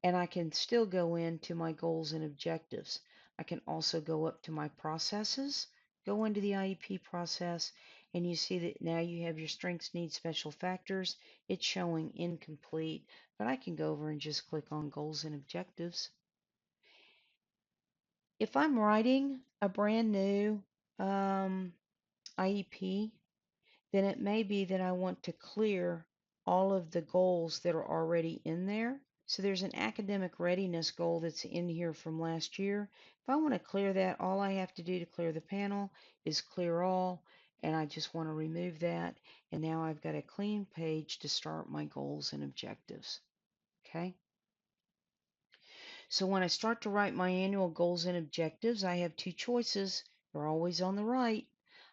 and I can still go into my goals and objectives. I can also go up to my processes, go into the IEP process, and you see that now you have your strengths, needs, special factors. It's showing incomplete, but I can go over and just click on goals and objectives. If I'm writing a brand new IEP, then it may be that I want to clear all of the goals that are already in there. So there's an academic readiness goal that's in here from last year. If I want to clear that, all I have to do to clear the panel is clear all, and I just want to remove that. And now I've got a clean page to start my goals and objectives. Okay. So when I start to write my annual goals and objectives, I have two choices. They're always on the right.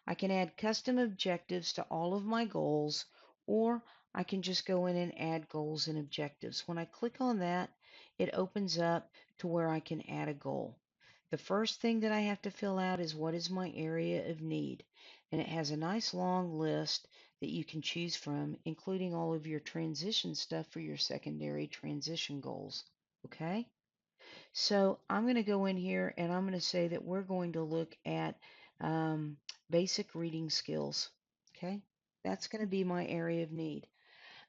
I can add custom objectives to all of my goals, or I can just go in and add goals and objectives. When I click on that, it opens up to where I can add a goal. The first thing that I have to fill out is what is my area of need. And it has a nice long list that you can choose from, including all of your transition stuff for your secondary transition goals. Okay? So I'm going to go in here and I'm going to say that we're going to look at basic reading skills. Okay, that's going to be my area of need.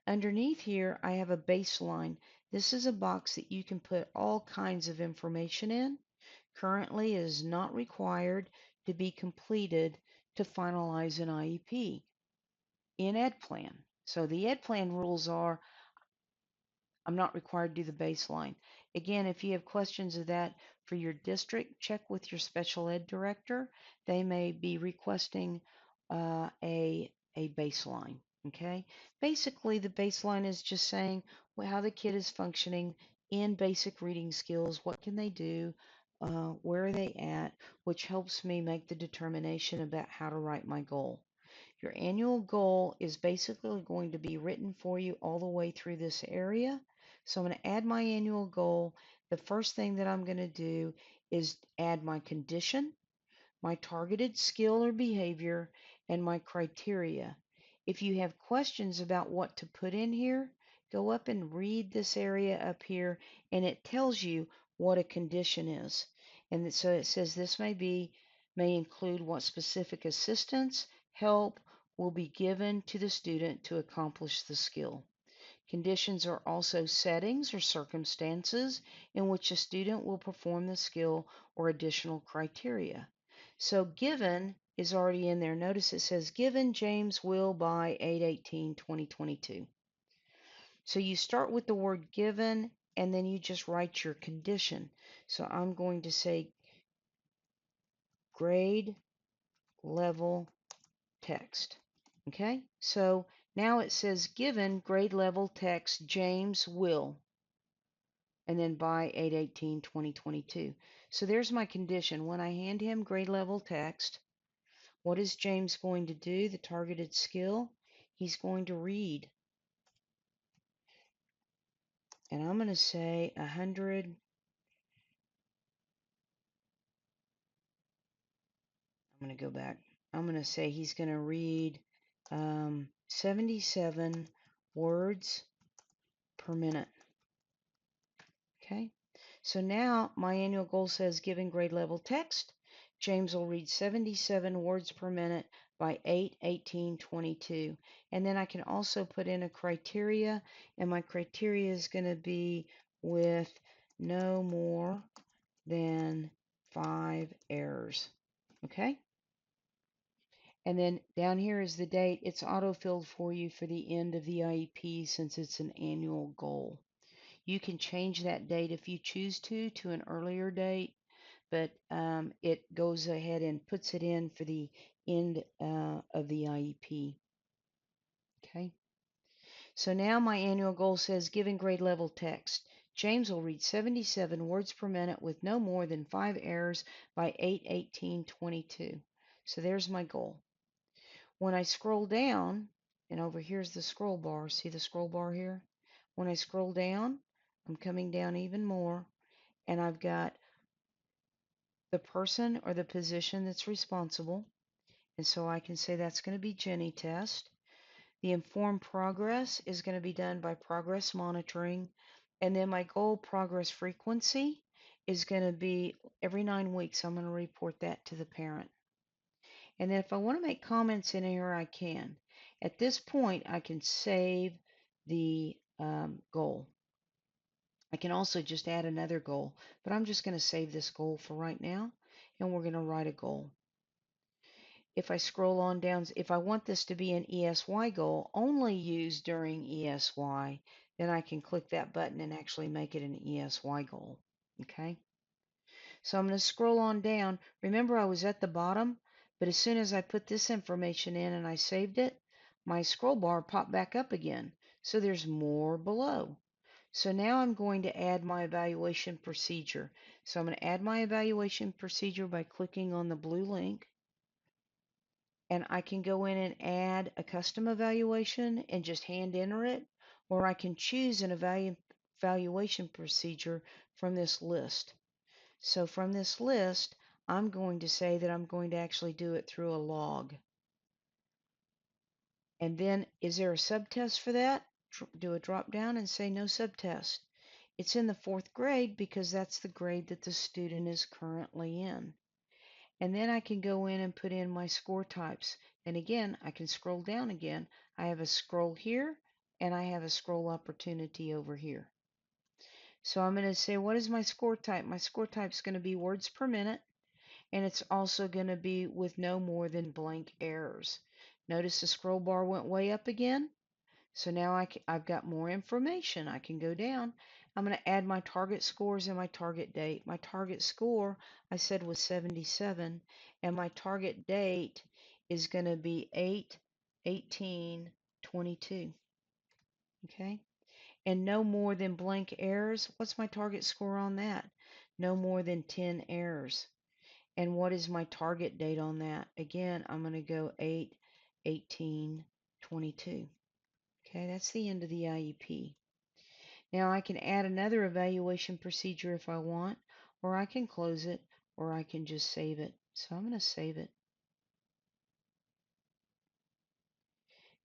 Underneath here, I have a baseline. This is a box that you can put all kinds of information in. Currently, it is not required to be completed to finalize an IEP in EDPlan. So the EDPlan rules are I'm not required to do the baseline. Again, if you have questions of that for your district, check with your special ed director. They may be requesting a baseline. Okay. Basically, the baseline is just saying how the kid is functioning in basic reading skills. What can they do? Where are they at? Which helps me make the determination about how to write my goal. Your annual goal is basically going to be written for you all the way through this area. So I'm going to add my annual goal. The first thing that I'm going to do is add my condition, my targeted skill or behavior, and my criteria. If you have questions about what to put in here, go up and read this area up here, and it tells you what a condition is. And so it says this may include what specific assistance, help will be given to the student to accomplish the skill. Conditions are also settings or circumstances in which a student will perform the skill or additional criteria. So given is already in there. Notice it says given James will by 8/18/2022. So you start with the word given and then you just write your condition. So I'm going to say grade level text. Okay, so now it says given grade level text James will, and then by 8/18/2022. So there's my condition. When I hand him grade level text, what is James going to do? The targeted skill, he's going to read. And I'm going to say 100. I'm going to go back. I'm going to say he's going to read 77 words per minute. Okay, so now my annual goal says given grade level text, James will read 77 words per minute by 8/18/22. And then I can also put in a criteria, and my criteria is going to be with no more than 5 errors. Okay? And then down here is the date. It's auto-filled for you for the end of the IEP since it's an annual goal. You can change that date if you choose to an earlier date, but it goes ahead and puts it in for the end of the IEP. Okay. So now my annual goal says given grade level text. James will read 77 words per minute with no more than 5 errors by 8/18/22. So there's my goal. When I scroll down, and over here's the scroll bar, see the scroll bar here? When I scroll down, I'm coming down even more, and I've got the person or the position that's responsible, and so I can say that's going to be Jenny test. The informed progress is going to be done by progress monitoring, and then my goal progress frequency is going to be every 9 weeks. I'm going to report that to the parent. And then if I want to make comments in here, I can. At this point, I can save the goal. I can also just add another goal, but I'm just going to save this goal for right now, and we're going to write a goal. If I scroll on down, if I want this to be an ESY goal only used during ESY, then I can click that button and actually make it an ESY goal. Okay? So I'm going to scroll on down. Remember, I was at the bottom, but as soon as I put this information in and I saved it, my scroll bar popped back up again. So there's more below. So now I'm going to add my evaluation procedure. So I'm going to add my evaluation procedure by clicking on the blue link. And I can go in and add a custom evaluation and just hand enter it, or I can choose an evaluation procedure from this list. So from this list, I'm going to say that I'm going to actually do it through a log. And then, is there a subtest for that? Do a drop down and say no subtest. It's in the 4th grade because that's the grade that the student is currently in. And then I can go in and put in my score types. And again, I can scroll down again. I have a scroll here and I have a scroll opportunity over here. So I'm going to say, what is my score type? My score type is going to be words per minute, and it's also going to be with no more than blank errors. Notice the scroll bar went way up again. So now I've got more information. I can go down. I'm going to add my target scores and my target date. My target score, I said, was 77, and my target date is going to be 8/18/22. Okay? And no more than blank errors. What's my target score on that? No more than 10 errors. And what is my target date on that? Again, I'm going to go 8/18/22. Okay, that's the end of the IEP. Now I can add another evaluation procedure if I want, or I can close it, or I can just save it. So I'm going to save it.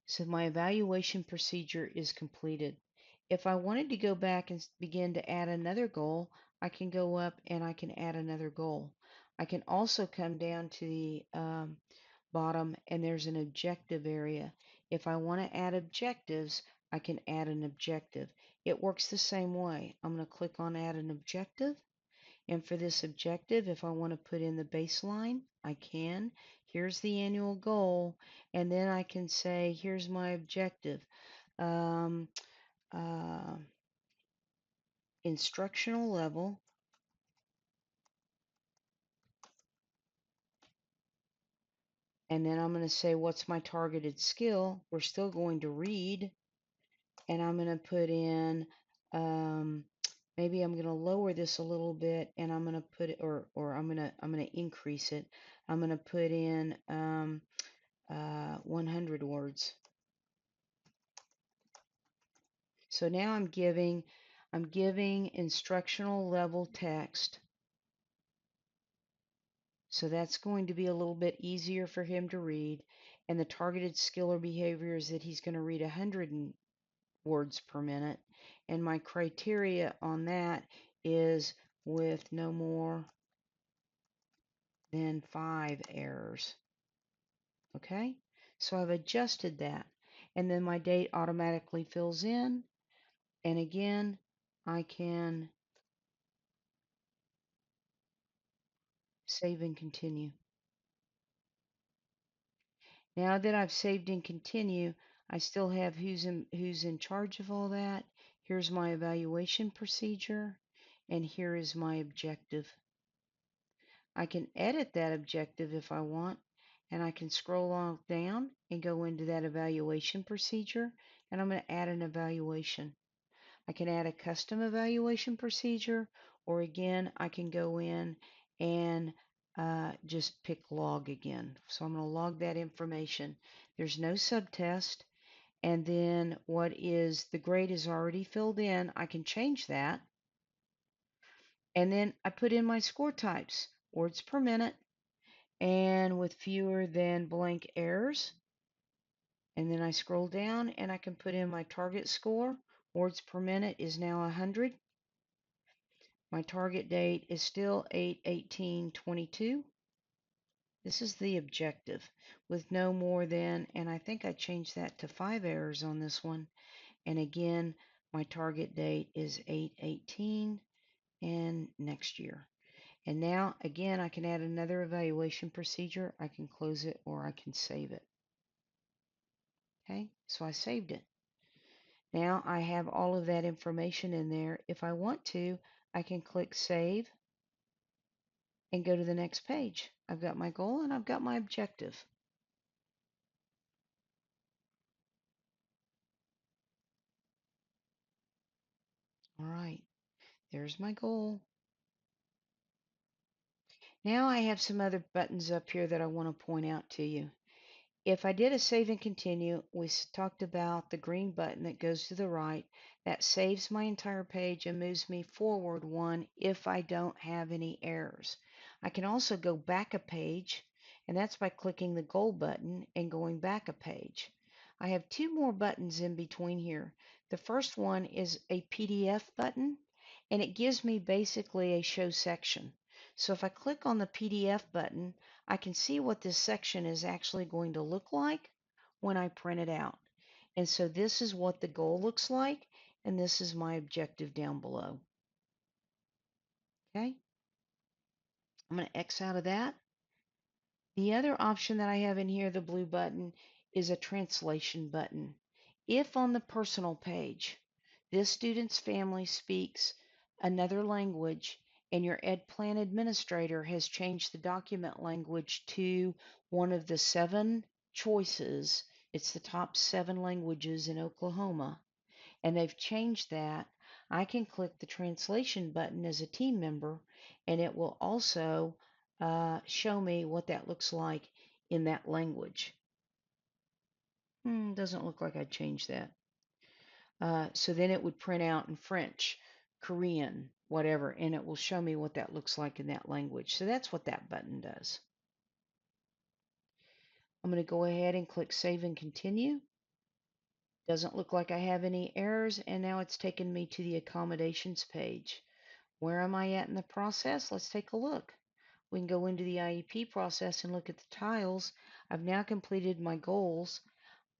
So my evaluation procedure is completed. If I wanted to go back and begin to add another goal, I can go up and I can add another goal. I can also come down to the bottom and there's an objective area. If I want to add objectives, I can add an objective. It works the same way. I'm going to click on add an objective. And for this objective, if I want to put in the baseline, I can. Here's the annual goal. And then I can say, here's my objective. Instructional level. And then I'm going to say, what's my targeted skill? We're still going to read. And I'm going to put in, maybe I'm going to lower this a little bit, and I'm going to put it, or I'm going to increase it. I'm going to put in 100 words. So now I'm giving instructional level text. So that's going to be a little bit easier for him to read. And the targeted skill or behavior is that he's going to read 100 words per minute. And my criteria on that is with no more than 5 errors. Okay, so I've adjusted that. And then my date automatically fills in. And again, I can save and continue. Now that I've saved and continue, I still have who's in charge of all that. Here's my evaluation procedure, and here is my objective. I can edit that objective if I want, and I can scroll on down and go into that evaluation procedure, and I'm going to add an evaluation. I can add a custom evaluation procedure, or again, I can go in and just pick log again. So I'm going to log that information. There's no subtest. And then what is the grade is already filled in. I can change that. And then I put in my score types, words per minute, and with fewer than blank errors. And then I scroll down and I can put in my target score. Words per minute is now 100. My target date is still 8/18/22. This is the objective with no more than, and I think I changed that to 5 errors on this one. And again, my target date is 8/18 and next year. And now, again, I can add another evaluation procedure. I can close it or I can save it. Okay, so I saved it. Now I have all of that information in there. If I want to, I can click Save and go to the next page. I've got my goal and I've got my objective. All right, there's my goal. Now I have some other buttons up here that I want to point out to you. If I did a save and continue, we talked about the green button that goes to the right. That saves my entire page and moves me forward one if I don't have any errors. I can also go back a page, and that's by clicking the goal button and going back a page. I have two more buttons in between here. The first one is a PDF button, and it gives me basically a show section. So if I click on the PDF button, I can see what this section is actually going to look like when I print it out. And so this is what the goal looks like, and this is my objective down below. Okay, I'm going to X out of that. The other option that I have in here, the blue button, is a translation button. If on the personal page, this student's family speaks another language and your EDPlan administrator has changed the document language to one of the 7 choices, it's the top 7 languages in Oklahoma, and they've changed that, I can click the translation button as a team member, and it will also show me what that looks like in that language. Doesn't look like I changed that. So then it would print out in French, Korean, whatever, and it will show me what that looks like in that language. So that's what that button does. I'm going to go ahead and click Save and Continue. Doesn't look like I have any errors, and now it's taken me to the Accommodations page. Where am I at in the process? Let's take a look. We can go into the IEP process and look at the tiles. I've now completed my goals.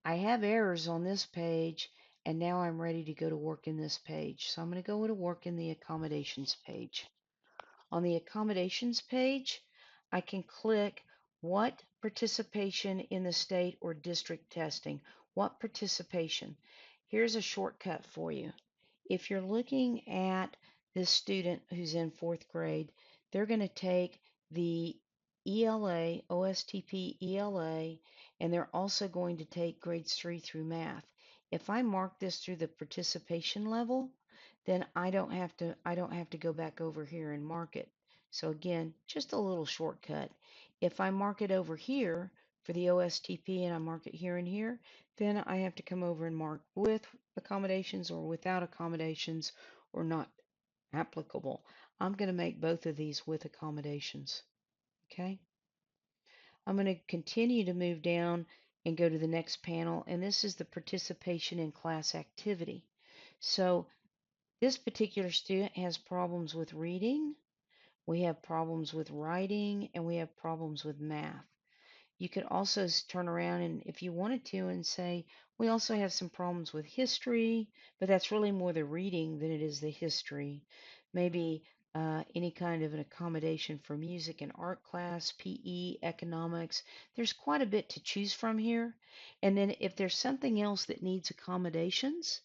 I have errors on this page, and now I'm ready to go to work in this page. So I'm going to go to work in the Accommodations page. On the Accommodations page, I can click what participation in the state or district testing. What participation? Here's a shortcut for you. If you're looking at this student who's in 4th grade, they're going to take the ELA, OSTP ELA, and they're also going to take grades 3 through math. If I mark this through the participation level, then I don't have to go back over here and mark it. So again, just a little shortcut. If I mark it over here for the OSTP and I mark it here and here, then I have to come over and mark with accommodations or without accommodations or not applicable. I'm going to make both of these with accommodations. Okay. I'm going to continue to move down and go to the next panel, and this is the participation in class activity. So this particular student has problems with reading, we have problems with writing, and we have problems with math. You could also turn around and, if you wanted to, and say, we also have some problems with history, but that's really more the reading than it is the history. Maybe any kind of an accommodation for music and art class, PE, economics. There's quite a bit to choose from here. And then if there's something else that needs accommodations,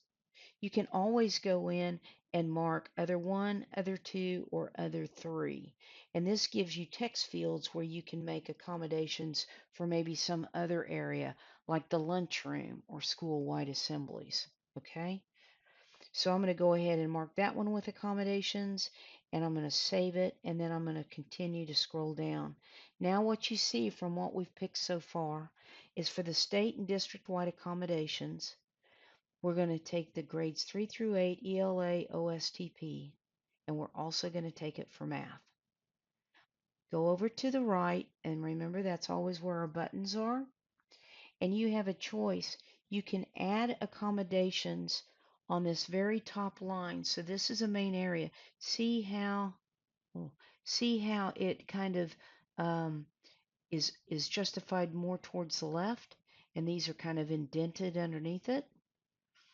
you can always go in and mark other one, other two, or other three. And this gives you text fields where you can make accommodations for maybe some other area, like the lunchroom or school-wide assemblies. Okay, so I'm going to go ahead and mark that one with accommodations, and I'm going to save it, and then I'm going to continue to scroll down. Now what you see from what we've picked so far is for the state and district-wide accommodations, we're going to take the grades 3 through 8 ELA OSTP, and we're also going to take it for math. Go over to the right, and remember that's always where our buttons are, and you have a choice. You can add accommodations on this very top line. So this is a main area. See how, oh, see how it kind of is justified more towards the left, and these are kind of indented underneath it.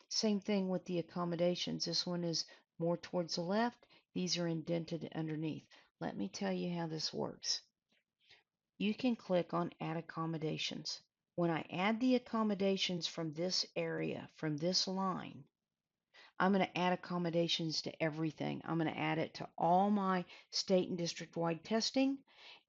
Same thing with the accommodations. This one is more towards the left. These are indented underneath. Let me tell you how this works. You can click on Add Accommodations. When I add the accommodations from this area, from this line, I'm going to add accommodations to everything. I'm going to add it to all my state and district-wide testing,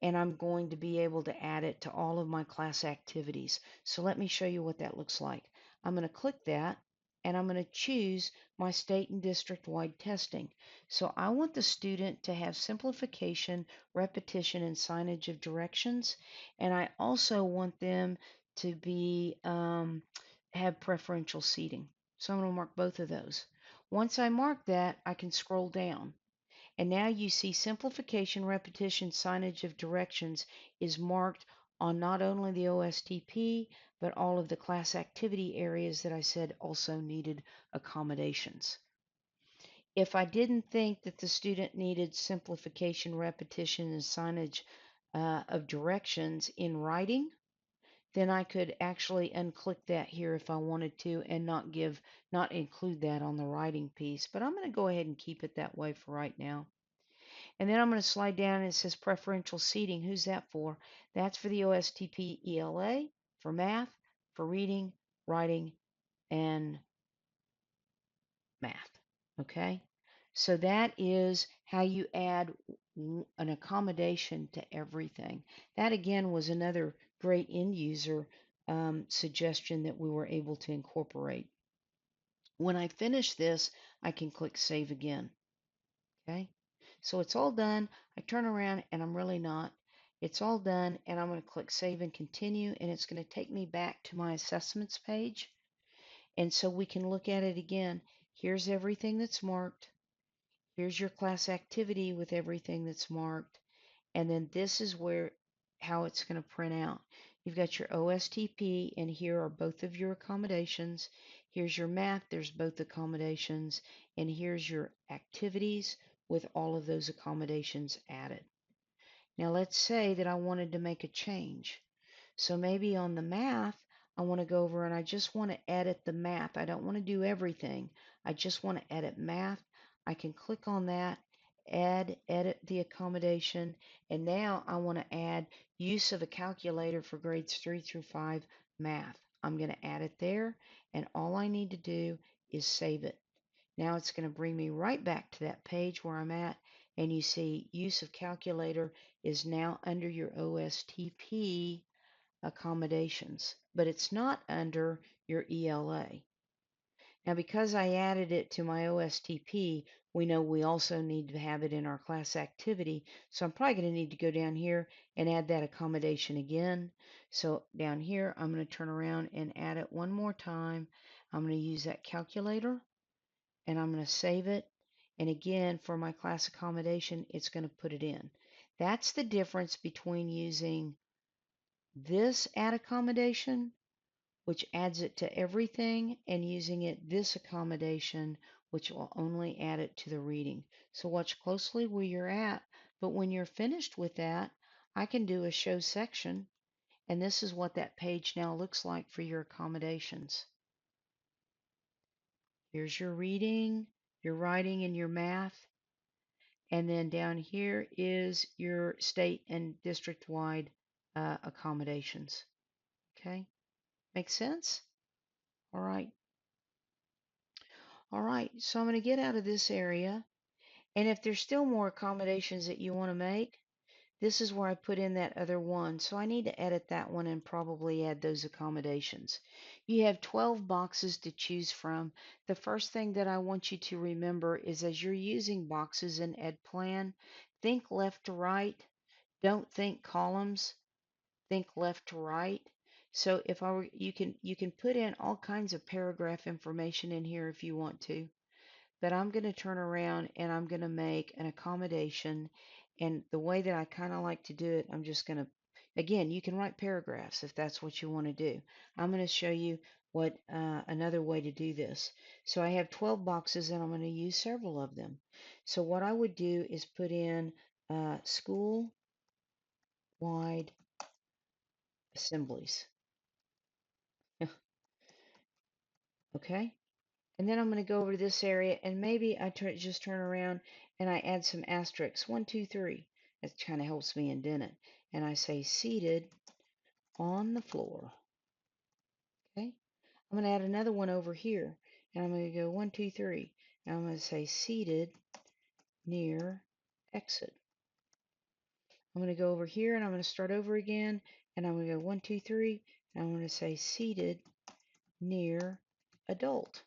and I'm going to be able to add it to all of my class activities. So let me show you what that looks like. I'm going to click that, and I'm going to choose my state and district-wide testing. So I want the student to have simplification, repetition, and signage of directions, and I also want them to be have preferential seating. So I'm going to mark both of those. Once I mark that, I can scroll down. And now you see simplification, repetition, signage of directions is marked on not only the OSTP, but all of the class activity areas that I said also needed accommodations. If I didn't think that the student needed simplification, repetition, and signage of directions in writing, then I could actually unclick that here if I wanted to and not include that on the writing piece. But I'm going to go ahead and keep it that way for right now. And then I'm going to slide down and it says preferential seating. Who's that for? That's for the OSTP ELA, for math, for reading, writing, and math. Okay? So that is how you add an accommodation to everything. That again was another great end user suggestion that we were able to incorporate. When I finish this, I can click save again. Okay, so it's all done. I turn around and I'm really not. It's all done, and I'm going to click save and continue, and it's going to take me back to my assessments page. And so we can look at it again. Here's everything that's marked. Here's your class activity with everything that's marked. And then this is how it's going to print out. You've got your OSTP, and here are both of your accommodations. Here's your math, there's both accommodations. And here's your activities with all of those accommodations added. Now let's say that I wanted to make a change. So maybe on the math, I want to go over and I just want to edit the math. I don't want to do everything. I just want to edit math. I can click on that, edit the accommodation, and now I want to add use of a calculator for grades 3 through 5 math. I'm going to add it there, and all I need to do is save it. Now it's going to bring me right back to that page where I'm at, and you see use of calculator is now under your OSTP accommodations, but it's not under your ELA. Now, because I added it to my OSTP, we know we also need to have it in our class activity. So I'm probably going to need to go down here and add that accommodation again. So down here, I'm going to turn around and add it one more time. I'm going to use that calculator, and I'm going to save it. And again, for my class accommodation, it's going to put it in. That's the difference between using this add accommodation, which adds it to everything, and using it this accommodation, which will only add it to the reading. So watch closely where you're at, but when you're finished with that, I can do a show section, and this is what that page now looks like for your accommodations. Here's your reading, your writing, and your math. And then down here is your state and district-wide accommodations. Okay, makes sense? All right. All right, so I'm going to get out of this area. And if there's still more accommodations that you want to make, this is where I put in that other one. So I need to edit that one and probably add those accommodations. You have 12 boxes to choose from. The first thing that I want you to remember is as you're using boxes in EDPlan, think left to right. Don't think columns. Think left to right. So if I were, you can put in all kinds of paragraph information in here if you want to. But I'm going to turn around and I'm going to make an accommodation. And the way that I kind of like to do it, I'm just going to, again, you can write paragraphs if that's what you want to do. I'm going to show you what another way to do this. So I have 12 boxes and I'm going to use several of them. So what I would do is put in school-wide assemblies. Okay. And then I'm going to go over to this area and maybe I just turn around and I add some asterisks. 1, 2, 3. That kind of helps me indent it. And I say seated on the floor. Okay. I'm going to add another one over here. And I'm going to go 1, 2, 3. And I'm going to say seated near exit. I'm going to go over here and I'm going to start over again. And I'm going to go 1, 2, 3. And I'm going to say seated near adult.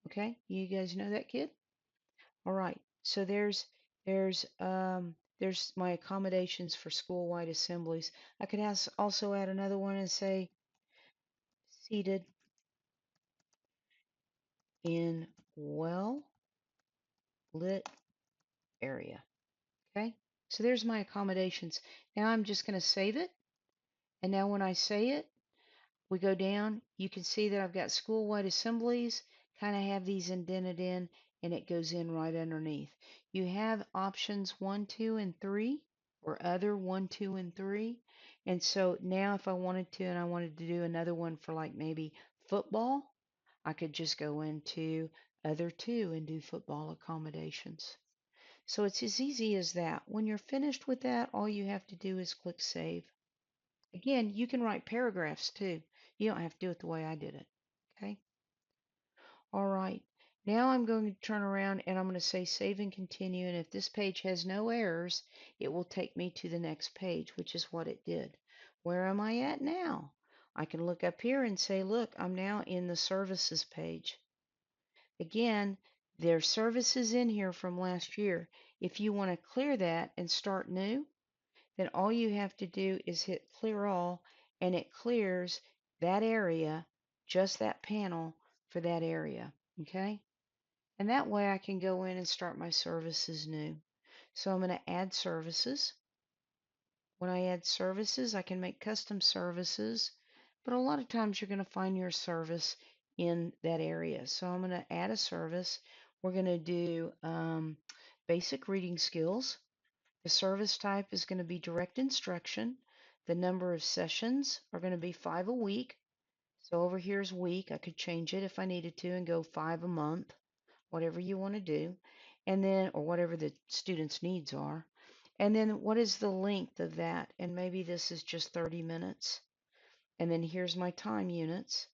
Okay. You guys know that, kid? All right, so there's my accommodations for school-wide assemblies. I could also add another one and say seated in well-lit area. Okay, so there's my accommodations. Now I'm just going to save it, and now when I say it, we go down. You can see that I've got school-wide assemblies, kind of have these indented in, and it goes in right underneath. You have options 1, 2, and 3. Or other 1, 2, and 3. And so now if I wanted to and I wanted to do another one for like maybe football, I could just go into other 2 and do football accommodations. So it's as easy as that. When you're finished with that, all you have to do is click save. Again, you can write paragraphs too. You don't have to do it the way I did it. Okay? All right. Now I'm going to turn around and I'm going to say save and continue. And if this page has no errors, it will take me to the next page, which is what it did. Where am I at now? I can look up here and say, look, I'm now in the services page. Again, there's services in here from last year. If you want to clear that and start new, then all you have to do is hit clear all and it clears that area, just that panel for that area. Okay? And that way I can go in and start my services new. So I'm going to add services. When I add services, I can make custom services, but a lot of times you're going to find your service in that area. So I'm going to add a service. We're going to do basic reading skills. The service type is going to be direct instruction. The number of sessions are going to be 5 a week. So over here is week. I could change it if I needed to and go 5 a month, whatever you want to do. And then, or whatever the student's needs are. And then what is the length of that? And maybe this is just 30 minutes. And then here's my time units.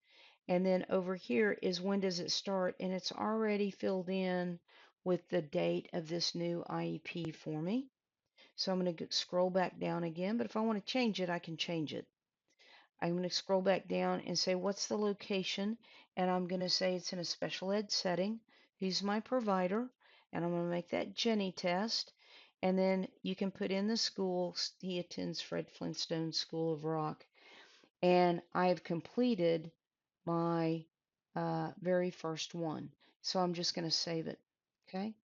And then over here is when does it start? And it's already filled in with the date of this new IEP for me. So I'm going to scroll back down again, but if I want to change it, I can change it. I'm going to scroll back down and say, what's the location? And I'm going to say it's in a special ed setting. Who's my provider? And I'm going to make that Jenny test. And then you can put in the school. He attends Fred Flintstone School of Rock. And I have completed my very first one. So I'm just going to save it. Okay.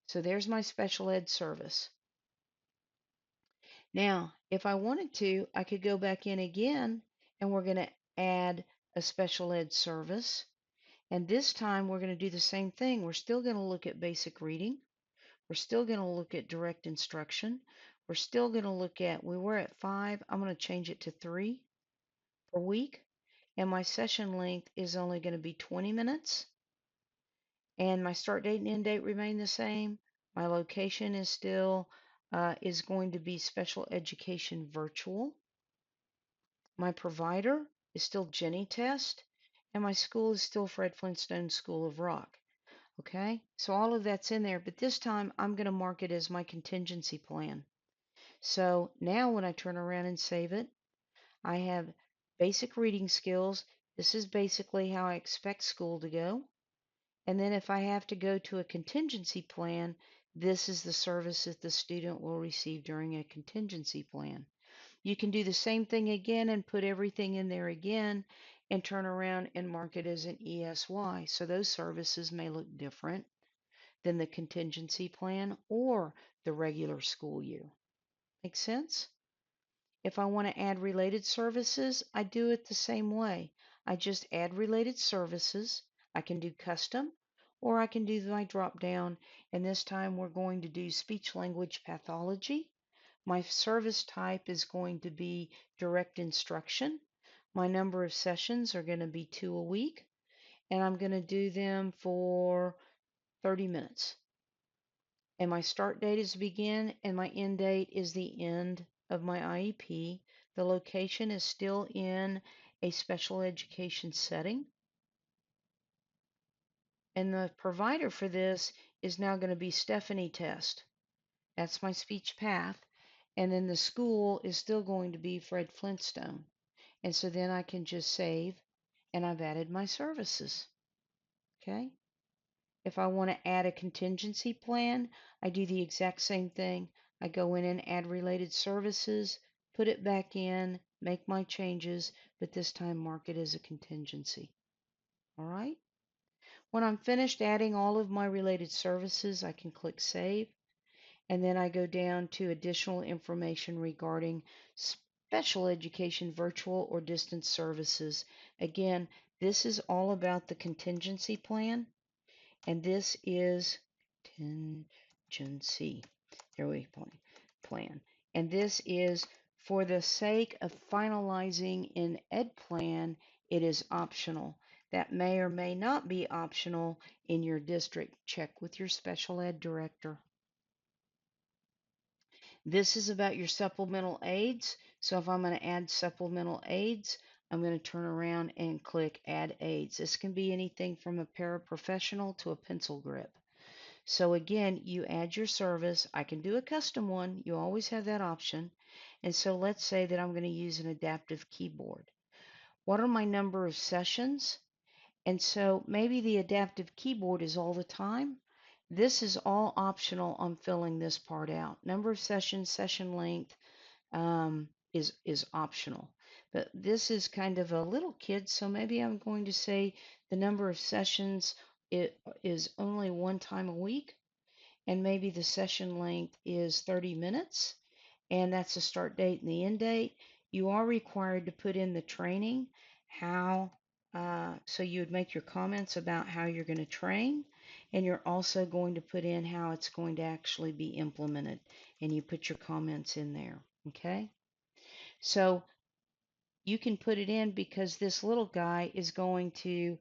So there's my special ed service. Now, if I wanted to, I could go back in again and we're going to add a special ed service. And this time we're going to do the same thing. We're still going to look at basic reading. We're still going to look at direct instruction. We're still going to look at, we were at 5, I'm going to change it to 3 per week. And my session length is only going to be 20 minutes. And my start date and end date remain the same. My location is still is going to be special education virtual. My provider is still Jenny Test, and my school is still Fred Flintstone School of Rock. Okay, so all of that's in there, but this time I'm going to mark it as my contingency plan. So now when I turn around and save it, I have basic reading skills. This is basically how I expect school to go. And then if I have to go to a contingency plan, this is the service that the student will receive during a contingency plan. You can do the same thing again and put everything in there again and turn around and mark it as an ESY. So those services may look different than the contingency plan or the regular school year. Make sense? If I want to add related services, I do it the same way. I just add related services. I can do custom or I can do my drop down. And this time we're going to do speech language pathology. My service type is going to be direct instruction. My number of sessions are going to be 2 a week, and I'm going to do them for 30 minutes. And my start date is begin, and my end date is the end of my IEP. The location is still in a special education setting. And the provider for this is now going to be Stephanie Test. That's my speech path. And then the school is still going to be Fred Flintstone. And so then I can just save and I've added my services. Okay. If I want to add a contingency plan, I do the exact same thing. I go in and add related services, put it back in, make my changes, but this time mark it as a contingency. All right. When I'm finished adding all of my related services, I can click Save. And then I go down to additional information regarding special education virtual or distance services. Again, this is all about the contingency plan, and this is contingency. There we go, plan. And this is for the sake of finalizing in EDPlan, it is optional. That may or may not be optional in your district. Check with your special ed director. This is about your supplemental aids. So if I'm going to add supplemental aids, I'm going to turn around and click Add Aids. This can be anything from a paraprofessional to a pencil grip. So again, you add your service. I can do a custom one. You always have that option. And so let's say that I'm going to use an adaptive keyboard. What are my number of sessions? And so maybe the adaptive keyboard is all the time. This is all optional on filling this part out. Number of sessions, session length is optional. But this is kind of a little kid, so maybe I'm going to say the number of sessions it is only 1 time a week, and maybe the session length is 30 minutes, and that's the start date and the end date. You are required to put in the training, how, so you would make your comments about how you're going to train, and you're also going to put in how it's going to actually be implemented, and you put your comments in there, okay? So you can put it in because this little guy is going to,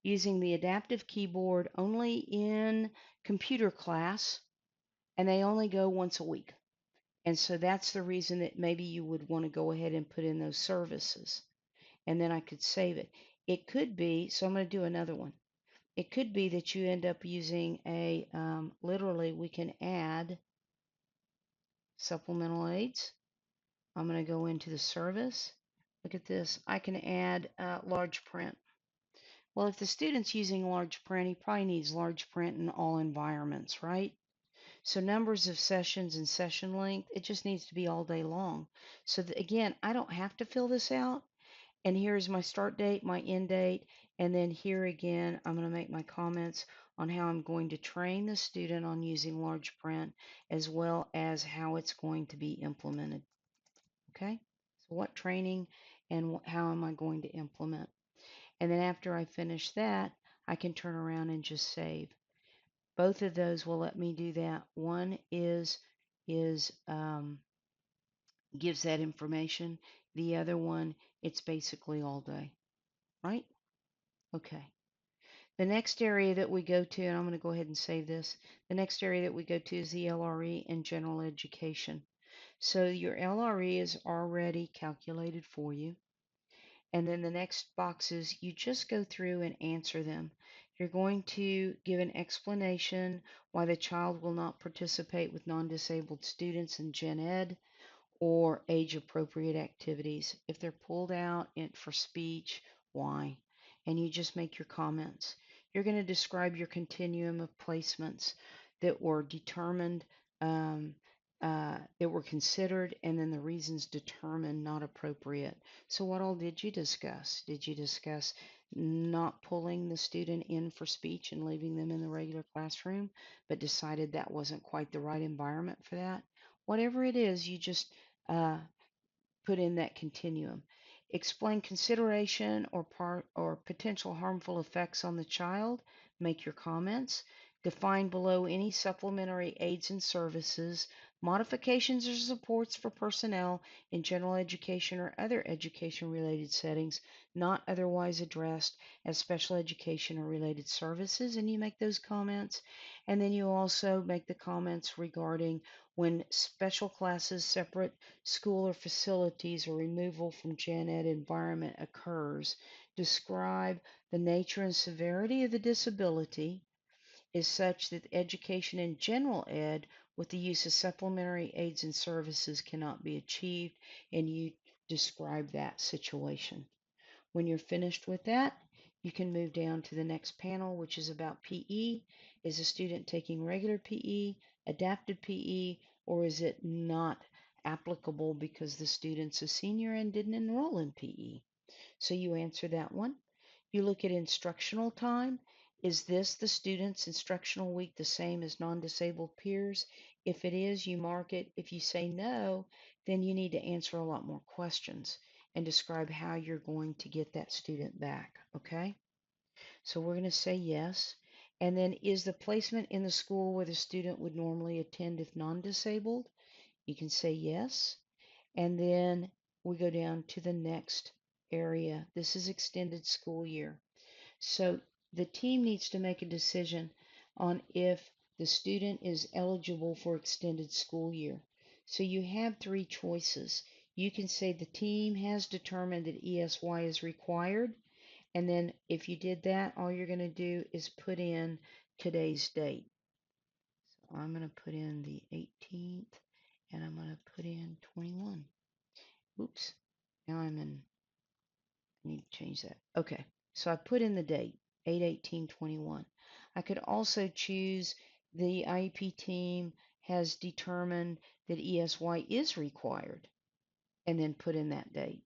using the adaptive keyboard only in computer class, and they only go once a week. And so that's the reason that maybe you would want to go ahead and put in those services. And then I could save it. It could be, so I'm going to do another one. It could be that you end up using a, literally we can add supplemental aids. I'm going to go into the service. Look at this. I can add large print. Well, if the student's using large print, he probably needs large print in all environments, right? So numbers of sessions and session length, it just needs to be all day long. So again, I don't have to fill this out. And here's my start date, my end date, and then here again, I'm going to make my comments on how I'm going to train the student on using large print, as well as how it's going to be implemented. Okay, so what training and how am I going to implement? And then after I finish that, I can turn around and just save. Both of those will let me do that. One is gives that information. The other one, it's basically all day, right? Okay. The next area that we go to, and I'm going to go ahead and save this, the next area that we go to is the Lre and General Education. So your Lre is already calculated for you. And then the next boxes, you just go through and answer them. You're going to give an explanation why the child will not participate with non-disabled students in Gen Ed or age-appropriate activities. If they're pulled out for speech, why? And you just make your comments. You're going to describe your continuum of placements that were determined, that were considered, and then the reasons determined not appropriate. So what all did you discuss? Did you discuss not pulling the student in for speech and leaving them in the regular classroom, but decided that wasn't quite the right environment for that? Whatever it is, you just uh, put in that continuum. Explain consideration or part or potential harmful effects on the child. Make your comments. Define below any supplementary aids and services, modifications or supports for personnel in general education or other education related settings not otherwise addressed as special education or related services, and you make those comments. And then you also make the comments regarding when special classes, separate school or facilities, or removal from Gen Ed environment occurs. Describe the nature and severity of the disability is such that education in general ed with the use of supplementary aids and services cannot be achieved, and you describe that situation. When you're finished with that, you can move down to the next panel, which is about PE. Is a student taking regular PE, adapted PE, or is it not applicable because the student's a senior and didn't enroll in PE? So you answer that one. You look at instructional time. Is this the student's instructional week the same as non-disabled peers? If it is, you mark it. If you say no, then you need to answer a lot more questions and describe how you're going to get that student back. Okay? So we're going to say yes. And then is the placement in the school where the student would normally attend if non-disabled? You can say yes. And then we go down to the next area. This is extended school year. So the team needs to make a decision on if the student is eligible for extended school year. So you have three choices. You can say the team has determined that ESY is required. And then if you did that, all you're going to do is put in today's date. So I'm going to put in the 18th and I'm going to put in 21. Oops. Now I need to change that. Okay. So I put in the date, 8/18/21. I could also choose the IEP team has determined that ESY is required and then put in that date.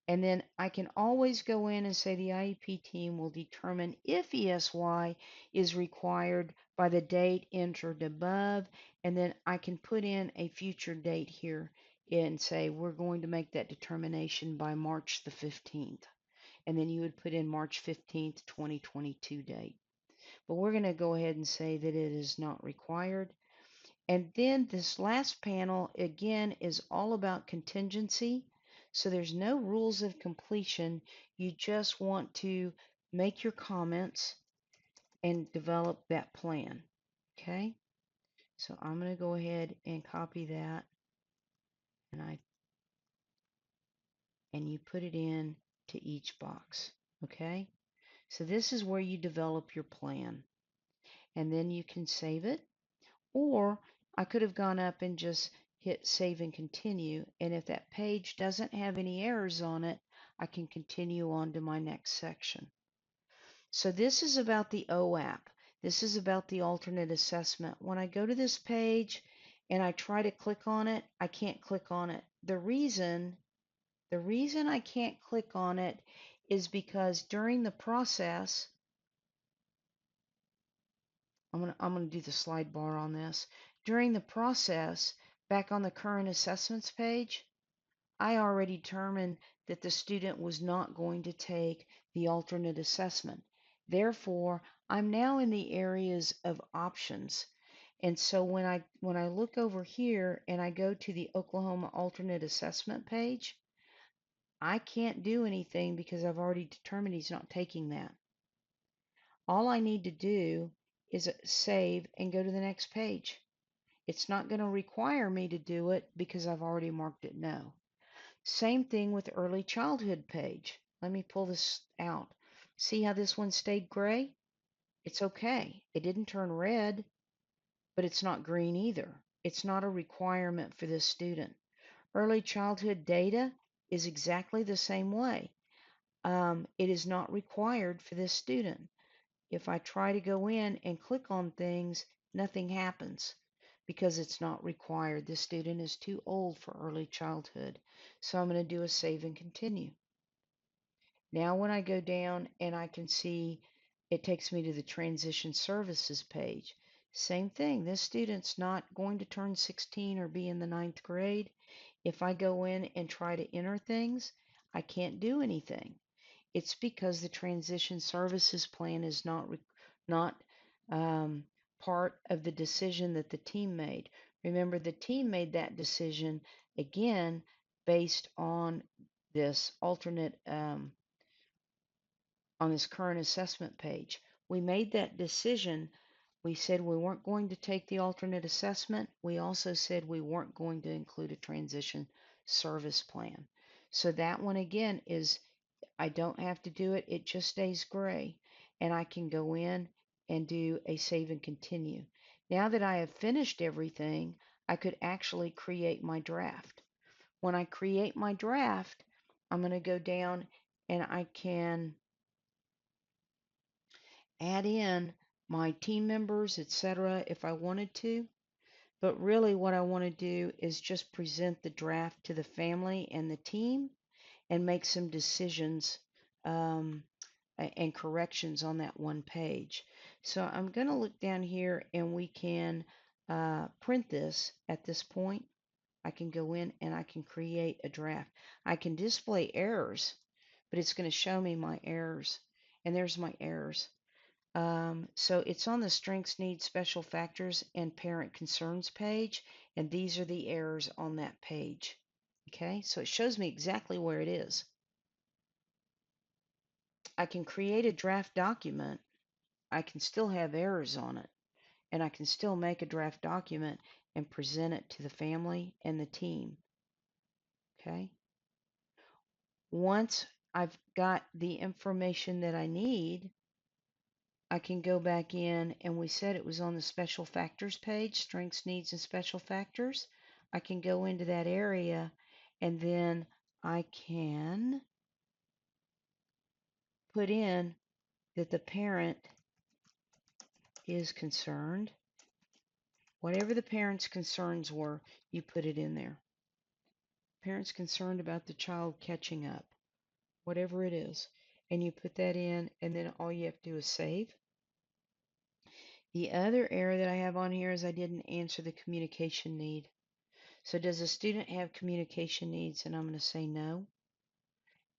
And then I can always go in and say the IEP team will determine if ESY is required by the date entered above. And then I can put in a future date here and say we're going to make that determination by March the 15th. And then you would put in March 15th, 2022 date. But we're going to go ahead and say that it is not required. And then this last panel, again, is all about contingency. So there's no rules of completion. You just want to make your comments and develop that plan. Okay? So I'm going to go ahead and copy that. And you put it in to each box. Okay? So this is where you develop your plan. And then you can save it. Or I could have gone up and just hit save and continue. And if that page doesn't have any errors on it, I can continue on to my next section. So this is about the OAP. This is about the alternate assessment. When I go to this page and I try to click on it, I can't click on it. The reason The reason I can't click on it is because during the process, I'm gonna do the slide bar on this. During the process, back on the current assessments page, I already determined that the student was not going to take the alternate assessment. Therefore, I'm now in the areas of options. And so when I look over here and I go to the Oklahoma alternate assessment page, I can't do anything because I've already determined he's not taking that. All I need to do is save and go to the next page. It's not going to require me to do it because I've already marked it no. Same thing with early childhood page. Let me pull this out. See how this one stayed gray? It's okay. It didn't turn red, but it's not green either. It's not a requirement for this student. Early childhood data is exactly the same way. It is not required for this student. If I try to go in and click on things, nothing happens because it's not required. This student is too old for early childhood. So I'm going to do a save and continue. Now when I go down and I can see it takes me to the transition services page. Same thing. This student's not going to turn 16 or be in the ninth grade. If I go in and try to enter things, I can't do anything. It's because the transition services plan is not part of the decision that the team made. Remember, the team made that decision again based on this alternate on this current assessment page. We made that decision. We said we weren't going to take the alternate assessment. We also said we weren't going to include a transition service plan. So that one again is I don't have to do it. It just stays gray. And I can go in and do a save and continue. Now that I have finished everything, I could actually create my draft. When I create my draft, I'm going to go down and I can add in my team members, etc. if I wanted to. But really what I want to do is just present the draft to the family and the team and make some decisions um, and corrections on that one page. So I'm going to look down here and we can print this at this point. I can go in and I can create a draft. I can display errors, but it's going to show me my errors. And there's my errors. So it's on the strengths, needs, special factors, and parent concerns page. And these are the errors on that page. Okay, so it shows me exactly where it is. I can create a draft document. I can still have errors on it, and I can still make a draft document and present it to the family and the team. Okay. Once I've got the information that I need, I can go back in, and we said it was on the special factors page, strengths, needs, and special factors. I can go into that area, and then I can put in that the parent is concerned. Whatever the parent's concerns were, you put it in there. Parents concerned about the child catching up, whatever it is. And you put that in, and then all you have to do is save. The other error that I have on here is I didn't answer the communication need. So does a student have communication needs? And I'm going to say no.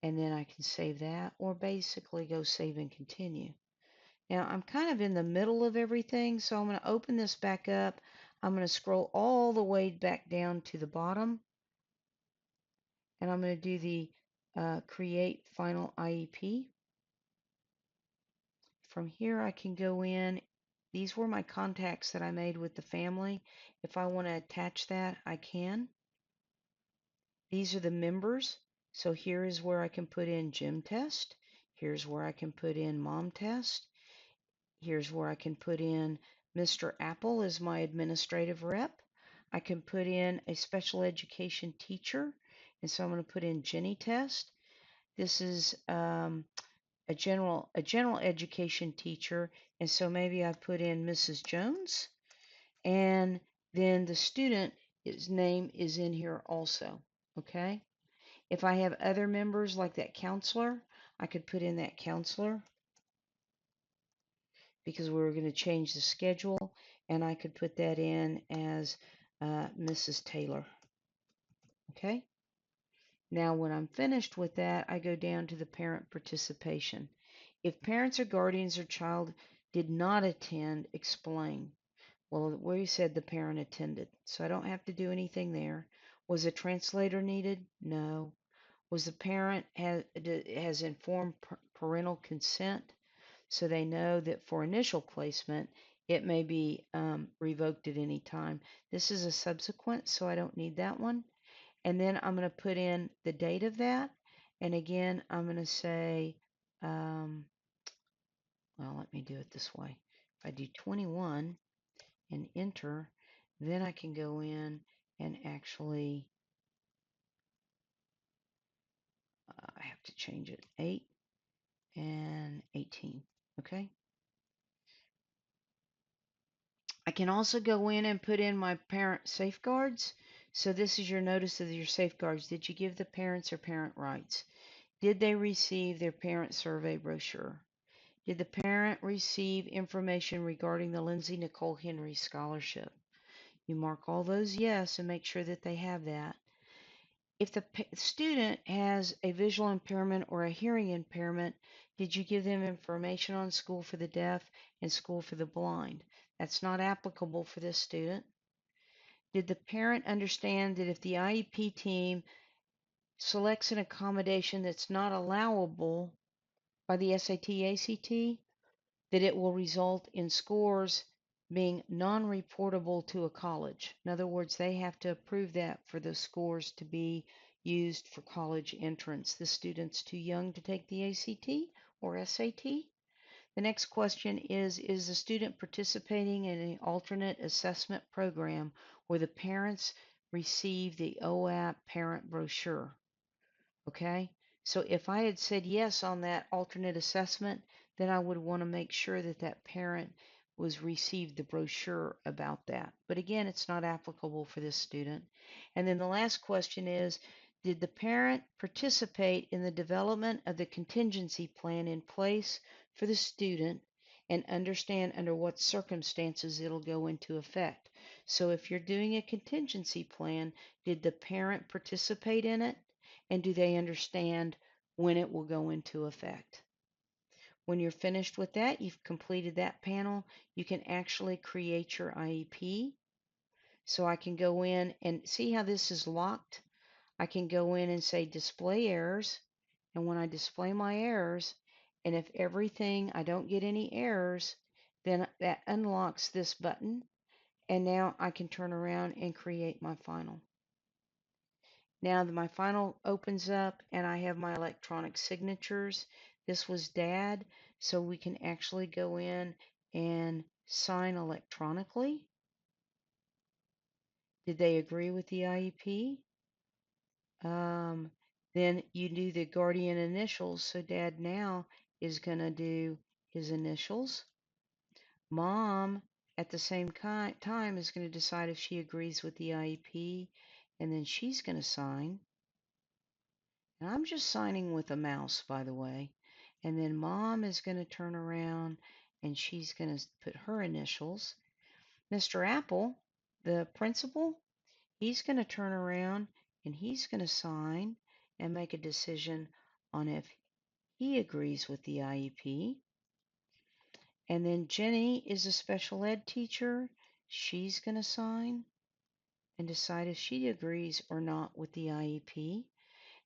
And then I can save that, or basically go save and continue. Now I'm kind of in the middle of everything, so I'm going to open this back up. I'm going to scroll all the way back down to the bottom, and I'm going to do the create Final Iep. From here I can go in. These were my contacts that I made with the family. If I want to attach that, I can. These are the members. So here is where I can put in gym test. Here's where I can put in mom test. Here's where I can put in Mr. Apple as my administrative rep. I can put in a special education teacher. And so I'm going to put in Jenny test. This is a general education teacher, and so maybe I put in Mrs. Jones, and then the student, his name is in here also. Okay, If I have other members like that counselor, I could put in that counselor because we were going to change the schedule, and I could put that in as Mrs. Taylor. Okay? Now, when I'm finished with that, I go down to the parent participation. If parents or guardians or child did not attend, explain. Well, we said the parent attended, so I don't have to do anything there. Was a translator needed? No. Was the parent has informed parental consent, so they know that for initial placement, it may be revoked at any time. This is a subsequent, so I don't need that one. And then I'm going to put in the date of that. And again, I'm going to say, well, let me do it this way. If I do 21 and enter, then I can go in and actually, I have to change it, 8 and 18. Okay. I can also go in and put in my parent safeguards. So this is your notice of your safeguards. Did you give the parents their parent rights? Did they receive their parent survey brochure? Did the parent receive information regarding the Lindsay Nicole Henry Scholarship? You mark all those yes and make sure that they have that. If the student has a visual impairment or a hearing impairment, did you give them information on School for the Deaf and School for the Blind? That's not applicable for this student. Did the parent understand that if the IEP team selects an accommodation that's not allowable by the SAT, ACT, that it will result in scores being non-reportable to a college? In other words, they have to approve that for the scores to be used for college entrance. The student's too young to take the ACT or SAT. The next question is the student participating in an alternate assessment program where the parents receive the OAP parent brochure? Okay, so if I had said yes on that alternate assessment, then I would want to make sure that that parent was received the brochure about that. But again, it's not applicable for this student. And then the last question is, did the parent participate in the development of the contingency plan in place for the student and understand under what circumstances it'll go into effect? So if you're doing a contingency plan, did the parent participate in it? And do they understand when it will go into effect? When you're finished with that, you've completed that panel, you can actually create your IEP. So I can go in and see how this is locked. I can go in and say display errors. And when I display my errors, and if everything, I don't get any errors, then that unlocks this button. And now I can turn around and create my final. Now my final opens up and I have my electronic signatures. This was Dad, so we can actually go in and sign electronically. Did they agree with the IEP? Then you do the guardian initials. So Dad now is going to do his initials. Mom, at the same time, is going to decide if she agrees with the IEP, and then she's going to sign. And I'm just signing with a mouse, by the way. And then Mom is going to turn around and she's going to put her initials. Mr. Apple, the principal, he's going to turn around and he's going to sign and make a decision on if he agrees with the IEP. And then Jenny is a special ed teacher. She's going to sign and decide if she agrees or not with the IEP.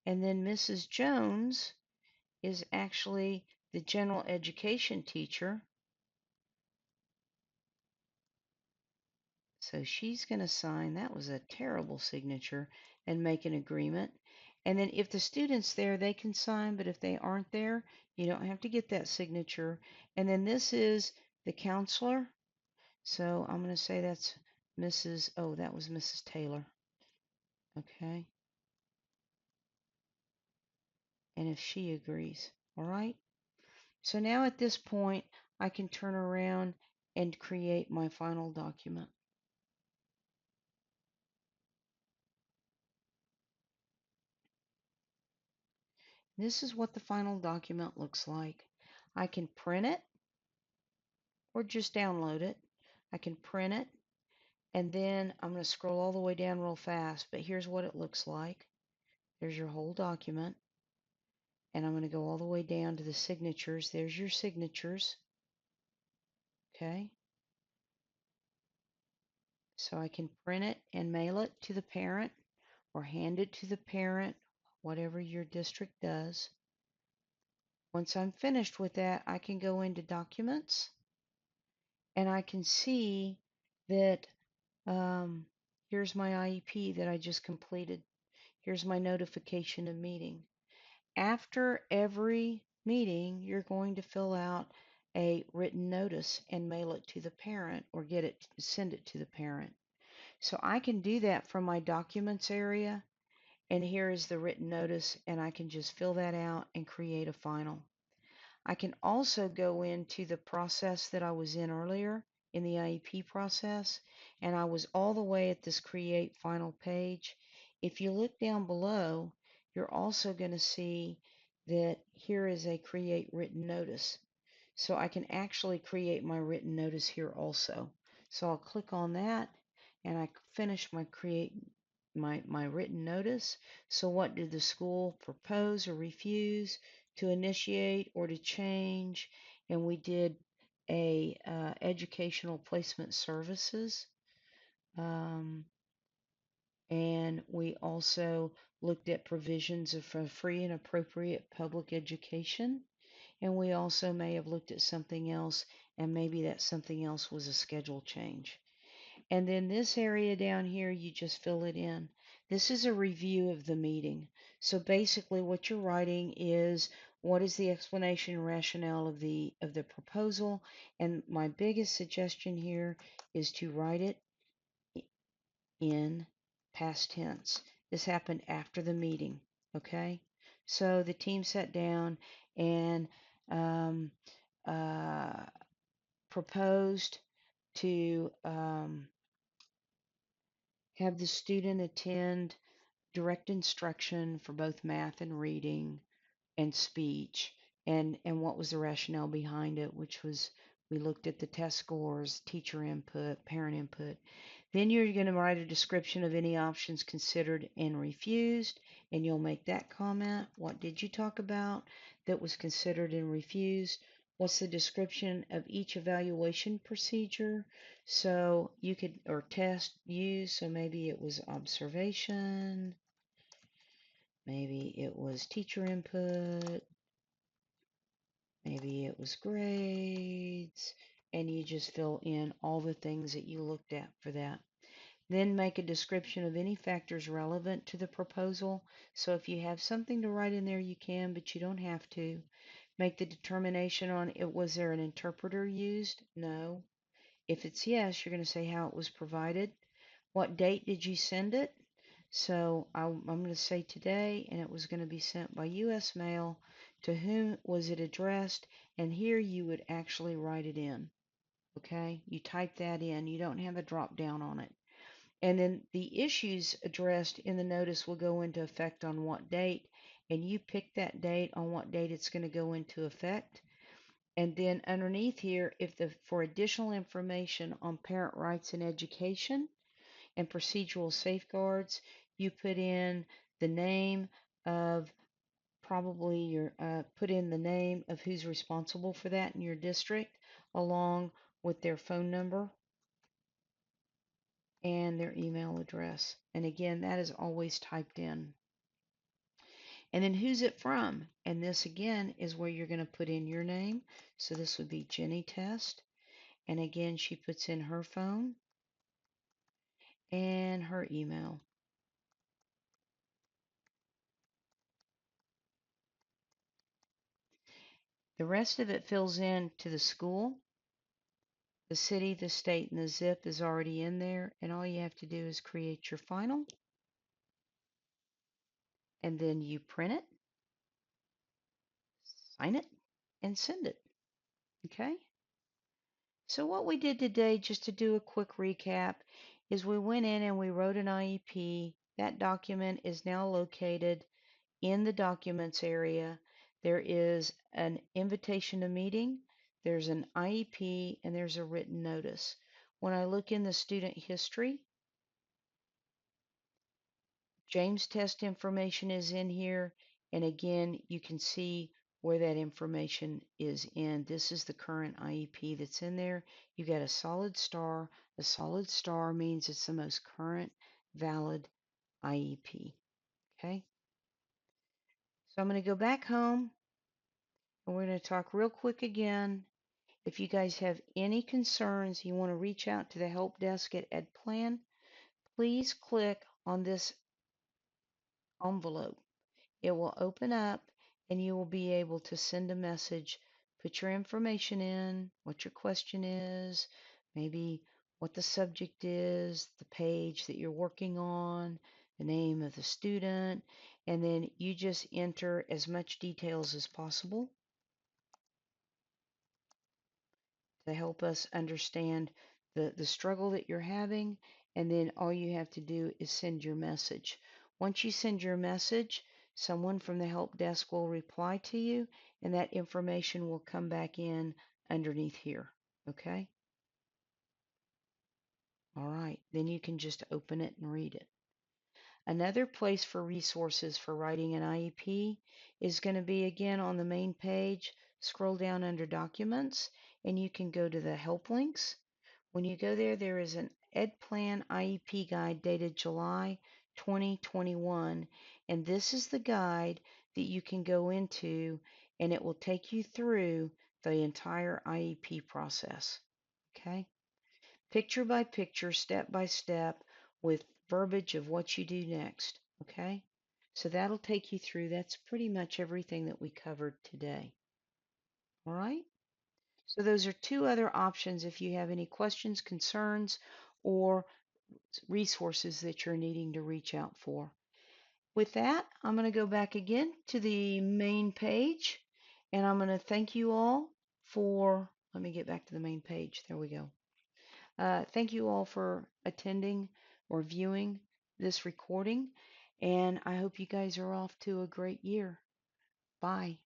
And then Mrs. Jones is actually the general education teacher. So she's going to sign. That was a terrible signature, and make an agreement. And then if the student's there, they can sign, but if they aren't there, you don't have to get that signature. And then this is the counselor. So I'm going to say that's Mrs. Oh, that was Mrs. Taylor. Okay. And if she agrees. All right. So now at this point, I can turn around and create my final document. This is what the final document looks like. I can print it or just download it. I can print it, and then I'm going to scroll all the way down real fast, but here's what it looks like. There's your whole document, and I'm going to go all the way down to the signatures. There's your signatures. Okay, so I can print it and mail it to the parent or hand it to the parent, whatever your district does. Once I'm finished with that, I can go into documents, and I can see that here's my IEP that I just completed. Here's my notification of meeting. After every meeting, you're going to fill out a written notice and mail it to the parent or send it to the parent. So I can do that from my documents area, and here is the written notice, and I can just fill that out and create a final. I can also go into the process that I was in earlier in the IEP process, and I was all the way at this create final page. If you look down below, you're also going to see that here is a create written notice. So I can actually create my written notice here also. So I'll click on that, and I finish my create my written notice. So what did the school propose or refuse to initiate or to change? And we did a educational placement services. Um, and we also looked at provisions of free and appropriate public education. And we also may have looked at something else, and maybe that something else was a schedule change. And then this area down here, you just fill it in. This is a review of the meeting. So basically what you're writing is what is the explanation and rationale of the proposal. And my biggest suggestion here is to write it in past tense. This happened after the meeting, okay? So the team sat down and um, uh, proposed to have the student attend direct instruction for both math and reading and speech, and what was the rationale behind it, which was we looked at the test scores, teacher input, parent input. Then you're going to write a description of any options considered and refused, and you'll make that comment. What did you talk about that was considered and refused? What's the description of each evaluation procedure? So you could, or test used, so maybe it was observation, maybe it was teacher input, maybe it was grades, and you just fill in all the things that you looked at for that. Then make a description of any factors relevant to the proposal. So if you have something to write in there, you can, but you don't have to. Make the determination on it. Was there an interpreter used? No. If it's yes, you're going to say how it was provided. What date did you send it? So I'm going to say today, and it was going to be sent by U.S. mail. To whom was it addressed? And here you would actually write it in. Okay, you type that in. You don't have a drop down on it. And then the issues addressed in the notice will go into effect on what date, and you pick that date on what date it's going to go into effect. And then underneath here, for additional information on parent rights and education and procedural safeguards, you put in the name of probably put in the name of who's responsible for that in your district, along with their phone number and their email address. And again, that is always typed in. And then who's it from? And this again is where you're going to put in your name. So this would be Jenny Test. And again, she puts in her phone and her email. The rest of it fills in to the school. The city, the state, and the zip is already in there. And all you have to do is create your final. And then you print it, sign it, and send it. Okay? So what we did today, just to do a quick recap, is we went in and we wrote an IEP. That document is now located in the documents area, there is an invitation to meeting, there's an IEP, and there's a written notice. When I look in the student history, James test information is in here. And again, you can see where that information is in. This is the current IEP that's in there. You got a solid star. A solid star means it's the most current valid IEP. Okay. So I'm going to go back home and we're going to talk real quick again. If you guys have any concerns, you want to reach out to the help desk at EDPlan, please click on this envelope. It will open up and you will be able to send a message, put your information in, what your question is, maybe what the subject is, the page that you're working on, the name of the student, and then you just enter as much details as possible to help us understand the struggle that you're having. And then all you have to do is send your message. Once you send your message, someone from the help desk will reply to you, and that information will come back in underneath here. Okay? All right. Then you can just open it and read it. Another place for resources for writing an IEP is going to be again on the main page. Scroll down under Documents, and you can go to the Help links. When you go there, there is an EdPlan IEP guide dated July 2021, and this is the guide that you can go into, and it will take you through the entire IEP process. Okay? Picture by picture, step by step, with verbiage of what you do next. Okay? So that'll take you through. That's pretty much everything that we covered today. All right? So those are two other options if you have any questions, concerns, or resources that you're needing to reach out for. With that, I'm going to go back again to the main page, and I'm going to thank you all for, let me get back to the main page. There we go. Thank you all for attending or viewing this recording, and I hope you guys are off to a great year. Bye.